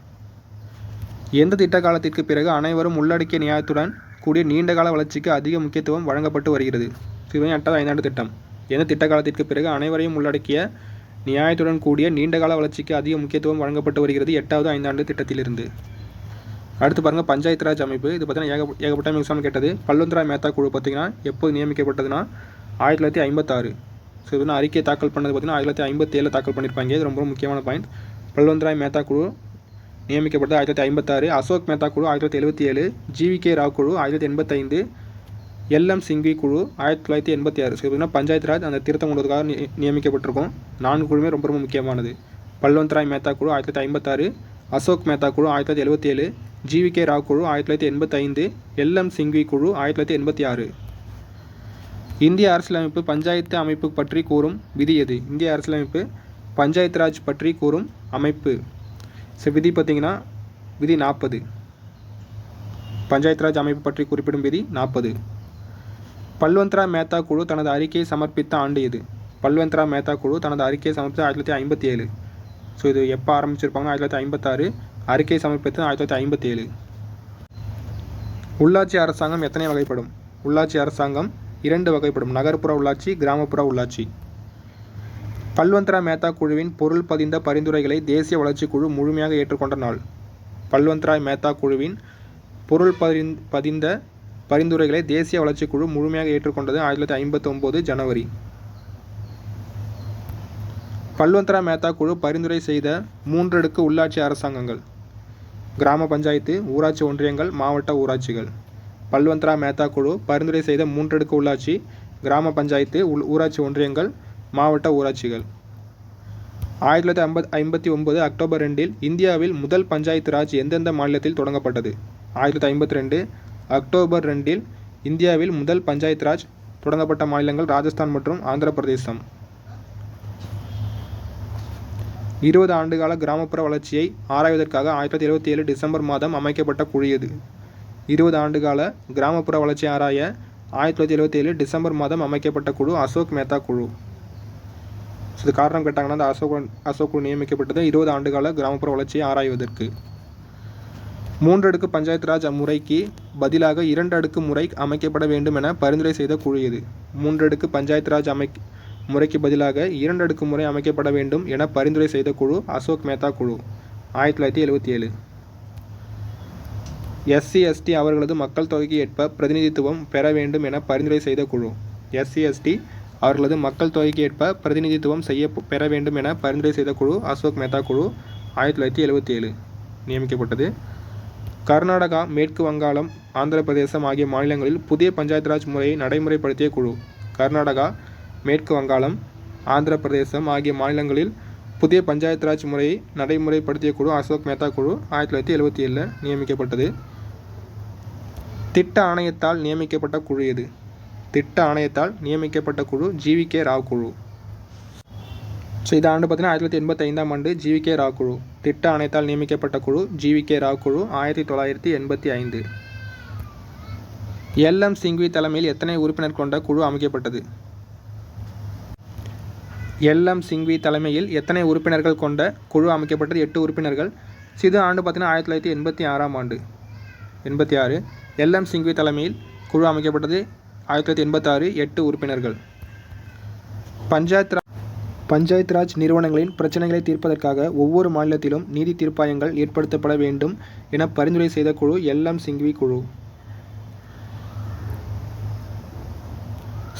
எந்த திட்ட காலத்திற்கு பிறகு அனைவரும் உள்ளடக்கிய நியாயத்துடன் கூடிய நீண்டகால வளர்ச்சிக்கு அதிக முக்கியத்துவம் வழங்கப்பட்டு வருகிறது? சிறுவன் 8வது 5 திட்டம். எந்த திட்ட காலத்திற்கு பிறகு அனைவரையும் உள்ளடக்கிய நியாயத்துடன் கூடிய நீண்டகால வளர்ச்சிக்கு அதிக முக்கியத்துவம் வழங்கப்பட்டு வருகிறது? 8வது 5 திட்டத்திலிருந்து. அடுத்து பாருங்கள், பஞ்சாயத்து ராஜ் அமைப்பு. இது பார்த்தீங்கன்னா ஏகப்பட்ட எக்ஸாம் கேட்டது. பல்வந்த்ராய் மேத்தா குழு பார்த்தீங்கன்னா எப்போது நியமிக்கப்பட்டதுன்னா 1956. ஸோ இது அறிக்கை தாக்கல் பண்ணது பார்த்தீங்கன்னா 1957 தாக்கல் பண்ணியிருப்பாங்க. இது ரொம்ப முக்கியமான பாயிண்ட். பல்வந்த்ராய் மேத்தா குழு நியமிக்கப்பட்டது 1956. அசோக் மேத்தா குழு 1977. ஜிவிகே ராவ் குழு 1985. எல்எம் சிங்வி குழு 1986. ஸோ பார்த்தீங்கன்னா பஞ்சாயத்து ராஜ் அந்த திருத்தம் கொண்டதுக்காக நியமிக்கப்பட்டிருக்கும். 4 குழுமே ரொம்ப முக்கியமானது. பல்வந்த்ராய் மேத்தா குழு 1956, அசோக் மேத்தா குழு 1977, ஜிவிகே ராவ் குழு 1985, எல்எம் சிங்வி குழு 1986. இந்திய அரசியலமைப்பு பஞ்சாயத்து அமைப்பு பற்றி கூறும் விதி எது? இந்திய அரசியலமைப்பு பஞ்சாயத்து ராஜ் பற்றி கூறும் அமைப்பு. ஸோ விதி பார்த்தீங்கன்னா விதி 40. பஞ்சாயத்து ராஜ் அமைப்பு பற்றி குறிப்பிடும் விதி 40. பல்வந்த்ராய் மேத்தா குழு தனது அறிக்கையை சமர்ப்பித்த ஆண்டு எது? பல்வந்த்ராய் மேத்தா குழு தனது அறிக்கையை சமர்ப்பித்த 1957. ஸோ இது எப்போ ஆரம்பிச்சிருப்பாங்க? 1956. அறிக்கை சமர்ப்பித்தது 1957. உள்ளாட்சி அரசாங்கம் எத்தனை வகைப்படும்? உள்ளாட்சி அரசாங்கம் 2 வகைப்படும். நகர்ப்புற உள்ளாட்சி, கிராமப்புற உள்ளாட்சி. பல்வந்த்ரா மேத்தா குழுவின் பொருள் பதிந்த பரிந்துரைகளை தேசிய வளர்ச்சிக் குழு முழுமையாக ஏற்றுக்கொண்ட நாள். பல்வந்த்ரா மேத்தா குழுவின் பொருள் பதிந்த பரிந்துரைகளை தேசிய வளர்ச்சிக் குழு முழுமையாக ஏற்றுக்கொண்டது 1959 ஜனவரி. பல்வந்த்ரா மேத்தா குழு பரிந்துரை செய்த 3 அடுக்கு உள்ளாட்சி அரசாங்கங்கள்: கிராம பஞ்சாயத்து, ஊராட்சி ஒன்றியங்கள், மாவட்ட ஊராட்சிகள். பல்வந்த்ரா மேத்தா குழு பரிந்துரை செய்த 3 அடுக்கு உள்ளாட்சி: கிராம பஞ்சாயத்து, ஊராட்சி ஒன்றியங்கள், மாவட்ட ஊராட்சிகள். 1959 அக்டோபர் 2 இந்தியாவில் முதல் பஞ்சாயத்து ராஜ் எந்தெந்த மாநிலத்தில் தொடங்கப்பட்டது? 1952 அக்டோபர் 2 இந்தியாவில் முதல் பஞ்சாயத்து ராஜ் தொடங்கப்பட்ட மாநிலங்கள் ராஜஸ்தான் மற்றும் ஆந்திர பிரதேசம். 20 ஆண்டுகால கிராமப்புற வளர்ச்சியை ஆராய்வதற்காக 1977 டிசம்பர் மாதம் அமைக்கப்பட்ட குழு எது? 20 ஆண்டுகால கிராமப்புற வளர்ச்சியை ஆராய 1977 டிசம்பர் மாதம் அமைக்கப்பட்ட குழு அசோக் மேத்தா குழு. இது காரணம் கேட்டாங்கன்னா அந்த அசோக் குழு நியமிக்கப்பட்டது 20 ஆண்டுகால கிராமப்புற வளர்ச்சியை ஆராய்வதற்கு. 3 அடுக்கு பஞ்சாயத்து ராஜ் முறைக்கு பதிலாக 2 அடுக்கு முறை அமைக்கப்பட வேண்டும் என பரிந்துரை செய்த குழு எது? 3 அடுக்கு பஞ்சாயத்து ராஜ் முறைக்கு பதிலாக 2 அடுக்கு முறை அமைக்கப்பட வேண்டும் என பரிந்துரை செய்த குழு அசோக் மேத்தா குழு. 1977. SC/ST அவர்களது மக்கள் தொகைக்கு ஏற்ப பிரதிநிதித்துவம் பெற வேண்டும் என பரிந்துரை செய்த குழு. SC/ST அவர்களது மக்கள் தொகைக்கு ஏற்ப பிரதிநிதித்துவம் பெற வேண்டும் என பரிந்துரை செய்த குழு அசோக் மேத்தா குழு. 1977 நியமிக்கப்பட்டது. கர்நாடகா, மேற்கு வங்காளம், ஆந்திர பிரதேசம் ஆகிய மாநிலங்களில் புதிய பஞ்சாயத்து ராஜ் முறையை நடைமுறைப்படுத்திய குழு. கர்நாடகா, மேற்கு வங்காளம், ஆந்திர பிரதேசம் ஆகிய மாநிலங்களில் புதிய பஞ்சாயத்து ராஜ் முறையை நடைமுறைப்படுத்திய குழு அசோக் மேத்தா குழு. 1977 நியமிக்கப்பட்டது. திட்ட ஆணையத்தால் நியமிக்கப்பட்ட குழு எது? திட்ட ஆணையத்தால் நியமிக்கப்பட்ட குழு GVK ராவ் குழு. இந்த ஆண்டு பார்த்தீங்கன்னா 1985ஆம் ஆண்டு GVK ராவ் குழு. திட்ட ஆணையத்தால் நியமிக்கப்பட்ட குழு GVK ராவ் குழு. 1985. LM சிங்வி தலைமையில் எத்தனை உறுப்பினர் கொண்ட குழு அமைக்கப்பட்டது? LM சிங்வி தலைமையில் எத்தனை உறுப்பினர்கள் கொண்ட குழு அமைக்கப்பட்டது? 8 உறுப்பினர்கள். இது ஆண்டு பார்த்தீங்கன்னா 1986ஆம் ஆண்டு. 86. LM சிங்வி தலைமையில் குழு அமைக்கப்பட்டது 1986. 8 உறுப்பினர்கள். பஞ்சாயத்து ராஜ் நிறுவனங்களின் பிரச்சனைகளை தீர்ப்பதற்காக ஒவ்வொரு மாநிலத்திலும் நீதி தீர்ப்பாயங்கள் ஏற்படுத்தப்பட வேண்டும் என பரிந்துரை செய்த குழு LM சிங்வி குழு.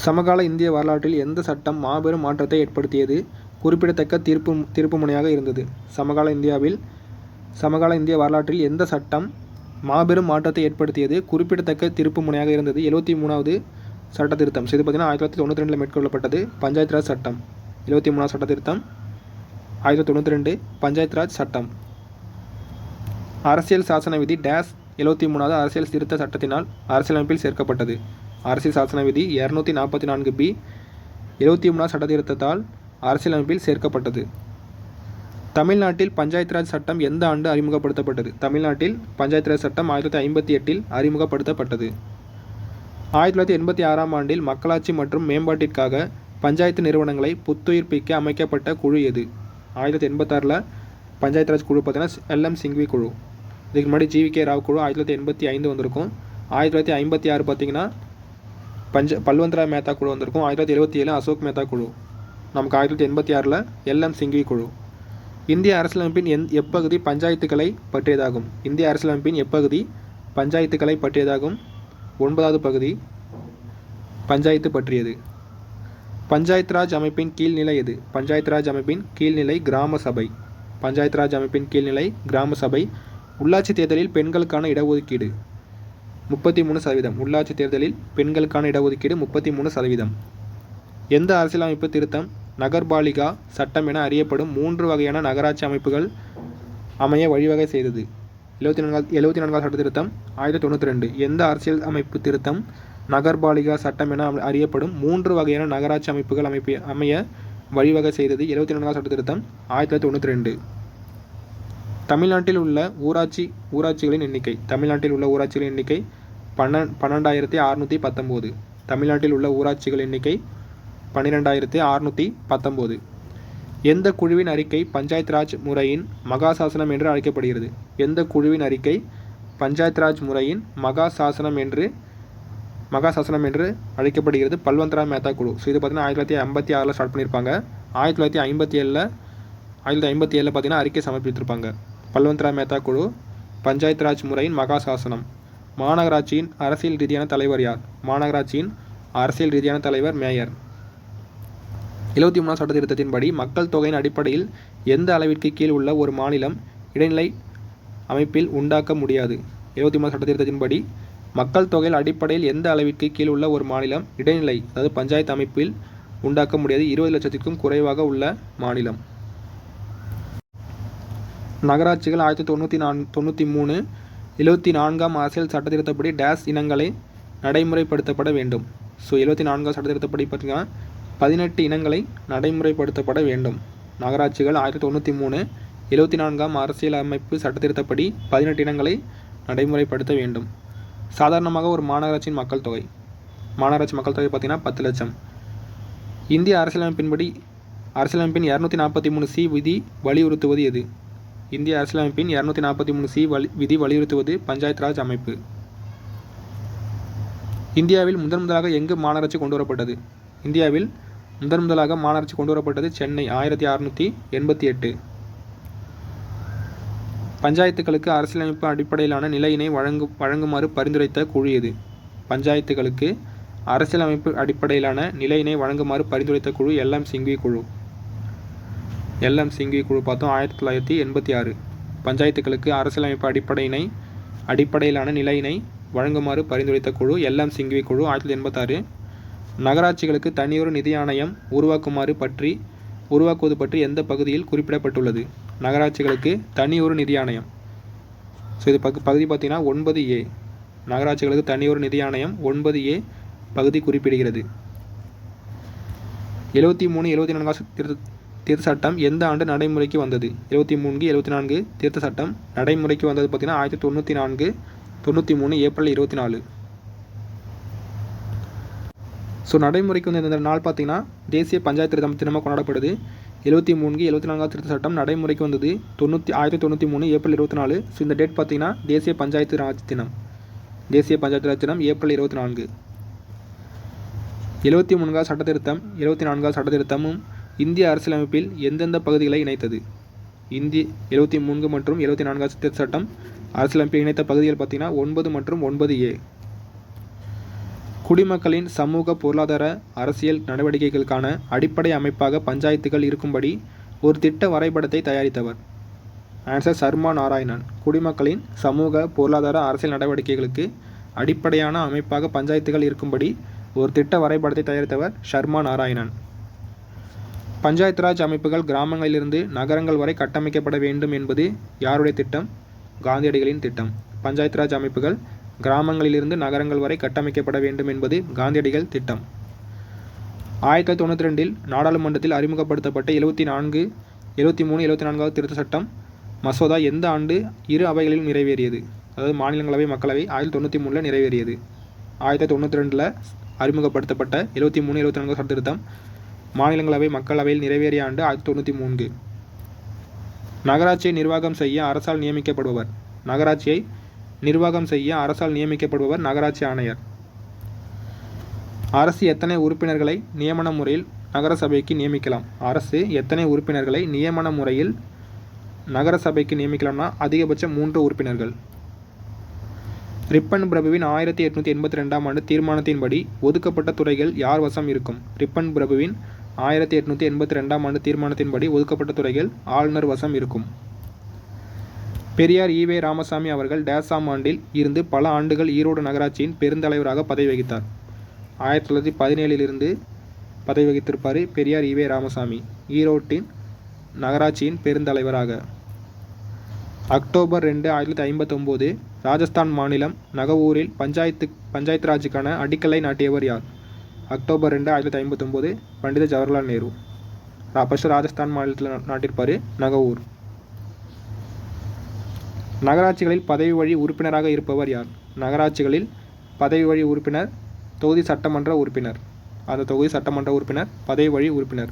சமகால இந்திய வரலாற்றில் எந்த சட்டம் மாபெரும் மாற்றத்தை ஏற்படுத்தியது, குறிப்பிடத்தக்க தீர்ப்பு முனையாக இருந்தது? சமகால இந்திய வரலாற்றில் எந்த சட்டம் மாபெரும் மாற்றத்தை ஏற்படுத்தியது, குறிப்பிடத்தக்க தீர்ப்பு முனையாக இருந்தது? 73வது சட்ட திருத்தம். இது பார்த்தீங்கன்னா 1992 மேற்கொள்ளப்பட்டது பஞ்சாயத்து ராஜ் சட்டம். 73வது சட்ட திருத்தம் 1992 பஞ்சாயத்து ராஜ் சட்டம். அரசியல் சாசன விதி 73வது அரசியல் திருத்த சட்டத்தினால் அரசியலமைப்பில் சேர்க்கப்பட்டது. அரசியல் சாசன விதி 244B 73வது சட்ட திருத்தத்தால் அரசியலமைப்பில் சேர்க்கப்பட்டது. தமிழ்நாட்டில் பஞ்சாயத்து ராஜ் சட்டம் எந்த ஆண்டு அறிமுகப்படுத்தப்பட்டது? தமிழ்நாட்டில் பஞ்சாயத்து ராஜ் சட்டம் 1958இல் அறிமுகப்படுத்தப்பட்டது. 1986ஆம் ஆண்டில் மக்களாட்சி மற்றும் மேம்பாட்டிற்காக பஞ்சாயத்து நிறுவனங்களை புத்துயிர்ப்பிக்க அமைக்கப்பட்ட குழு எது? 1986 பஞ்சாயத்து ராஜ் குழு பார்த்தீங்கன்னா LM சிங்வி குழு. இதுக்கு முன்னாடி GVK ராவ் குழு 1985 வந்திருக்கும். 1956 பார்த்தீங்கன்னா பல்வந்த்ரா மேத்தா குழு வந்திருக்கும். 1977 அசோக் மேத்தா குழு. நமக்கு 1986 LM சிங்வி குழு. இந்திய அரசியலமைப்பின் எப்பகுதி பஞ்சாயத்துக்களை பற்றியதாகும்? இந்திய அரசியலமைப்பின் எப்பகுதி பஞ்சாயத்துக்களை பற்றியதாகும்? 9வது பகுதி பஞ்சாயத்து பற்றியது. பஞ்சாயத்து ராஜ் அமைப்பின் கீழ்நிலை எது? பஞ்சாயத்து ராஜ் அமைப்பின் கீழ்நிலை கிராம சபை. பஞ்சாயத்து ராஜ் அமைப்பின் கீழ்நிலை கிராம சபை. உள்ளாட்சி தேர்தலில் பெண்களுக்கான இடஒதுக்கீடு 33%. உள்ளாட்சி தேர்தலில் பெண்களுக்கான இடஒதுக்கீடு 33%. எந்த அரசியலமைப்பு திருத்தம் நகர்பாலிகா சட்டம் என அறியப்படும் 3 வகையான நகராட்சி அமைப்புகள் அமைய வழிவகை செய்தது? 74வது சட்ட திருத்தம் 1992. எந்த அரசியல் அமைப்பு திருத்தம் நகர்பாலிகா சட்டம் என அறியப்படும் 3 வகையான நகராட்சி அமைப்புகள் அமைய வழிவகை செய்தது? 74வது சட்ட திருத்தம் 1992. தமிழ்நாட்டில் உள்ள ஊராட்சிகளின் எண்ணிக்கை. தமிழ்நாட்டில் உள்ள ஊராட்சிகளின் எண்ணிக்கை 12619. தமிழ்நாட்டில் உள்ள ஊராட்சிகள் எண்ணிக்கை 12619. எந்த குழுவின் அறிக்கை பஞ்சாயத்து ராஜ் முறையின் மகாசாசனம் என்று அழைக்கப்படுகிறது? எந்த குழுவின் அறிக்கை பஞ்சாயத்து ராஜ் முறையின் மகா சாசனம் என்று அழைக்கப்படுகிறது பல்வந்த்ராய் மேத்தா குழு. ஸோ இது பார்த்தீங்கன்னா 1956 ஸ்டார்ட் பண்ணியிருப்பாங்க. 1957 பார்த்தீங்கன்னா அறிக்கை சமர்ப்பித்திருப்பாங்க. பல்வந்த்ராய் மேத்தா குழு, பஞ்சாயத்து ராஜ் முறையின் மகா சாசனம். மாநகராட்சியின் அரசியல் ரீதியான தலைவர் யார்? மாநகராட்சியின் அரசியல் ரீதியான தலைவர் மேயர். 73ஆம் சட்ட திருத்தத்தின்படி மக்கள் தொகையின் அடிப்படையில் எந்த அளவிற்கு கீழ் உள்ள ஒரு மாநிலம் இடைநிலை அமைப்பில் உண்டாக்க முடியாது? 73ஆம் சட்ட திருத்தத்தின்படி மக்கள் தொகையில் அடிப்படையில் எந்த அளவிற்கு கீழ் உள்ள ஒரு மாநிலம் இடைநிலை அதாவது பஞ்சாயத்து அமைப்பில் உண்டாக்க முடியாது? 20 லட்சத்திற்கும் குறைவாக உள்ள மாநிலம். நகராட்சிகள் 1993 74ஆம் அரசியல் சட்ட திருத்தப்படி டேஸ் இனங்களை நடைமுறைப்படுத்தப்பட வேண்டும். ஸோ 74ஆம் சட்ட திருத்தப்படி பார்த்தீங்கன்னா 18 இனங்களை நடைமுறைப்படுத்தப்பட வேண்டும். நகராட்சிகள் 1993 74ஆம் அரசியல் அமைப்பு சட்ட திருத்தப்படி 18 இனங்களை நடைமுறைப்படுத்த வேண்டும். சாதாரணமாக ஒரு மாநகராட்சி மக்கள் தொகை பார்த்தீங்கன்னா 10 லட்சம். இந்திய அரசியலமைப்பின் 243C விதி வலியுறுத்துவது எது? இந்திய அரசியலமைப்பின் 243C விதி வலியுறுத்துவது பஞ்சாயத்து ராஜ் அமைப்பு. இந்தியாவில் முதன்முதலாக எங்கு மாநகராட்சி கொண்டு வரப்பட்டது? இந்தியாவில் முதன்முதலாக மாநகராட்சி கொண்டு வரப்பட்டது சென்னை 1688. பஞ்சாயத்துகளுக்கு அரசியலமைப்பு அடிப்படையிலான நிலையினை வழங்குமாறு பரிந்துரைத்த குழு எது? பஞ்சாயத்துகளுக்கு அரசியலமைப்பு அடிப்படையிலான நிலையினை வழங்குமாறு பரிந்துரைத்த குழு எல்எம் சிங்வி குழு. எல்எம் சிங்வி குழு பார்த்தோம் 1986. பஞ்சாயத்துகளுக்கு அரசியலமைப்பு அடிப்படையிலான நிலையினை வழங்குமாறு பரிந்துரைத்த குழு எல்எம் சிங்வி குழு 1986. நகராட்சிகளுக்கு தனியொரு நிதி ஆணையம் உருவாக்குவது பற்றி எந்த பகுதியில் குறிப்பிடப்பட்டுள்ளது? நகராட்சிகளுக்கு தனியொரு நிதி ஆணையம். ஸோ இது பகுதி பார்த்தீங்கன்னா 9A. நகராட்சிகளுக்கு தனியொரு நிதி ஆணையம் 9A பகுதி குறிப்பிடுகிறது. 73-74 திருத்த சட்டம் எந்த ஆண்டு நடைமுறைக்கு வந்தது? 73-74 திருத்த சட்டம் நடைமுறைக்கு வந்தது பார்த்தீங்கன்னா 1993 ஏப்ரல் 24. ஸோ நடைமுறைக்கு வந்து இந்த நாள் பார்த்தீங்கன்னா தேசிய பஞ்சாயத்து தினமாக கொண்டாடப்படுது. 73-74 திருத்த சட்டம் நடைமுறைக்கு வந்தது 1993 ஏப்ரல் 24. ஸோ இந்த டேட் பார்த்தீங்கன்னா தேசிய பஞ்சாயத்து ராஜ் தினம். தேசிய பஞ்சாயத்து ராஜ் தினம் ஏப்ரல் 24. 74ஆம் சட்ட திருத்தமும் இந்திய அரசியலமைப்பில் எந்தெந்த பகுதிகளை இணைத்தது? 73 மற்றும் 74ஆம் திருத்த சட்டம் அரசியலமைப்பில் இணைத்த பகுதிகள் பார்த்தீங்கன்னா 9 மற்றும் 9A. குடிமக்களின் சமூக பொருளாதார அரசியல் நடவடிக்கைகளுக்கான அடிப்படை அமைப்பாக பஞ்சாயத்துகள் இருக்கும்படி ஒரு திட்ட வரைபடத்தை தயாரித்தவர்? ஆன்சர் சர்மா நாராயணன். குடிமக்களின் சமூக பொருளாதார அரசியல் நடவடிக்கைகளுக்கு அடிப்படையான அமைப்பாக பஞ்சாயத்துகள் இருக்கும்படி ஒரு திட்ட வரைபடத்தை தயாரித்தவர் சர்மா நாராயணன். பஞ்சாயத்து ராஜ் அமைப்புகள் கிராமங்களிலிருந்து நகரங்கள் வரை கட்டமைக்கப்பட வேண்டும் என்பது யாருடைய திட்டம்? காந்தியடிகளின் திட்டம். பஞ்சாயத்து ராஜ் அமைப்புகள் கிராமங்களிலிருந்து நகரங்கள் வரை கட்டமைக்கப்பட வேண்டும் என்பது காந்தியடிகள் திட்டம். 1992 நாடாளுமன்றத்தில் அறிமுகப்படுத்தப்பட்ட 73-74 திருத்த சட்டம் மசோதா எந்த ஆண்டு இரு அவைகளிலும் நிறைவேறியது? அதாவது மாநிலங்களவை மக்களவை 1993 நிறைவேறியது. 1992 அறிமுகப்படுத்தப்பட்ட 73-74 சட்ட திருத்தம் மாநிலங்களவை மக்களவையில் நிறைவேறிய ஆண்டு 1993. நகராட்சியை நிர்வாகம் செய்ய அரசால் நியமிக்கப்படுபவர்? நகராட்சியை நிர்வாகம் செய்ய அரசால் நியமிக்கப்படுபவர் நகராட்சி ஆணையர். அரசு எத்தனை உறுப்பினர்களை நியமன முறையில் நகரசபைக்கு நியமிக்கலாம்? அரசு எத்தனை உறுப்பினர்களை நியமன முறையில் நகரசபைக்கு நியமிக்கலாம்னா அதிகபட்சம் 3 உறுப்பினர்கள். ரிப்பன் பிரபுவின் 1882ஆம் ஆண்டு தீர்மானத்தின்படி ஒதுக்கப்பட்ட துறைகள் யார் வசம் இருக்கும்? ரிப்பன் பிரபுவின் 1882ஆம் ஆண்டு தீர்மானத்தின்படி ஒதுக்கப்பட்ட துறைகள் ஆளுநர் வசம் இருக்கும். பெரியார் ஈவே ராமசாமி அவர்கள் டேசாம் ஆண்டில் இருந்து பல ஆண்டுகள் ஈரோடு நகராட்சியின் பெருந்தலைவராக பதவி வகித்தார். 1917 பதவி வகித்திருப்பார் பெரியார் ஈவே ராமசாமி ஈரோட்டின் நகராட்சியின் பெருந்தலைவராக. அக்டோபர் 2, 1959 ராஜஸ்தான் மாநிலம் நகவூரில் பஞ்சாயத்து ராஜுக்கான அடிக்கலை நாட்டியவர் யார்? அக்டோபர் 2, 1959 பண்டித ஜவஹர்லால் நேரு. ஃபஸ்ட்டு ராஜஸ்தான் மாநிலத்தில் நாட்டிருப்பார் நகவூர். நகராட்சிகளில் பதவி வழி உறுப்பினராக இருப்பவர் யார்? நகராட்சிகளில் பதவி வழி உறுப்பினர் தொகுதி சட்டமன்ற உறுப்பினர். அந்த தொகுதி சட்டமன்ற உறுப்பினர் பதவி வழி உறுப்பினர்.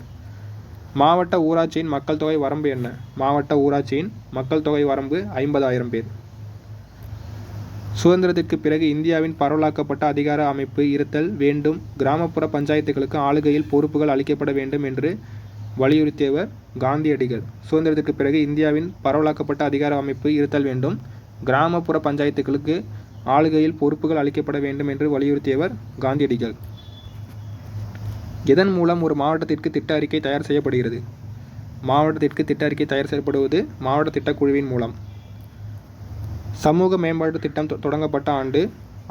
மாவட்ட ஊராட்சியின் மக்கள் தொகை வரம்பு என்ன? மாவட்ட ஊராட்சியின் மக்கள் தொகை வரம்பு 50,000 பேர். சுதந்திரத்திற்கு பிறகு இந்தியாவின் பரவலாக்கப்பட்ட அதிகார அமைப்பு இருத்தல் வேண்டும். கிராமப்புற பஞ்சாயத்துகளுக்கு ஆளுகையில் பொறுப்புகள் அளிக்கப்பட வேண்டும் என்று வலியுறுத்தியவர் காந்தியடிகள். சுதந்திரத்திற்கு பிறகு இந்தியாவின் பரவலாக்கப்பட்ட அதிகார அமைப்பு இருத்தல் வேண்டும். கிராமப்புற பஞ்சாயத்துகளுக்கு ஆளுகையில் பொறுப்புகள் அளிக்கப்பட வேண்டும் என்று வலியுறுத்தியவர் காந்தியடிகள். இதன் மூலம் ஒரு மாவட்டத்திற்கு திட்ட அறிக்கை தயார் செய்யப்படுகிறது. மாவட்டத்திற்கு திட்ட அறிக்கை தயார் செய்யப்படுவது மாவட்ட திட்டக்குழுவின் மூலம். சமூக மேம்பாட்டு திட்டம் தொடங்கப்பட்ட ஆண்டு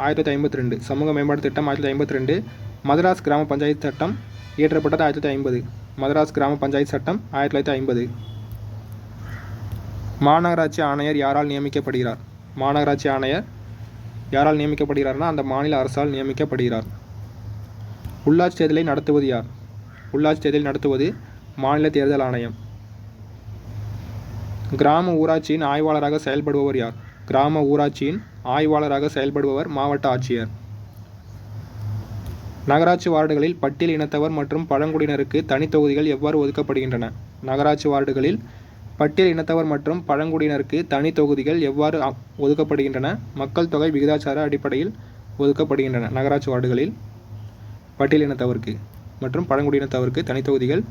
1952. சமூக மேம்பாட்டு திட்டம் 1952. மதராஸ் கிராம பஞ்சாயத்து சட்டம் இயற்றப்பட்டது 1950. மதராஸ் கிராம பஞ்சாயத்து சட்டம் 1950. மாநகராட்சி ஆணையர் யாரால் நியமிக்கப்படுகிறார்? மாநகராட்சி ஆணையர் யாரால் நியமிக்கப்படுகிறார்னா அந்த மாநில அரசால் நியமிக்கப்படுகிறார். உள்ளாட்சி தேர்தலை நடத்துவது யார்? உள்ளாட்சி தேர்தலை நடத்துவது மாநில தேர்தல் ஆணையம். கிராம ஊராட்சியின் ஆய்வாளராக செயல்படுபவர் யார்? கிராம ஊராட்சியின் ஆய்வாளராக செயல்படுபவர் மாவட்ட ஆட்சியர். நகராட்சி வார்டுகளில் பட்டியல் இனத்தவர் மற்றும் பழங்குடியினருக்கு தனி தொகுதிகள் எவ்வாறு ஒதுக்கப்படுகின்றன? நகராட்சி வார்டுகளில் பட்டியல் இனத்தவர் மற்றும் பழங்குடியினருக்கு தனி தொகுதிகள் எவ்வாறு ஒதுக்கப்படுகின்றன? மக்கள் தொகை விகிதாச்சார அடிப்படையில் ஒதுக்கப்படுகின்றன. நகராட்சி வார்டுகளில் பட்டியல் இனத்தவருக்கு மற்றும் பழங்குடியினத்தவருக்கு தனி தொகுதிகள்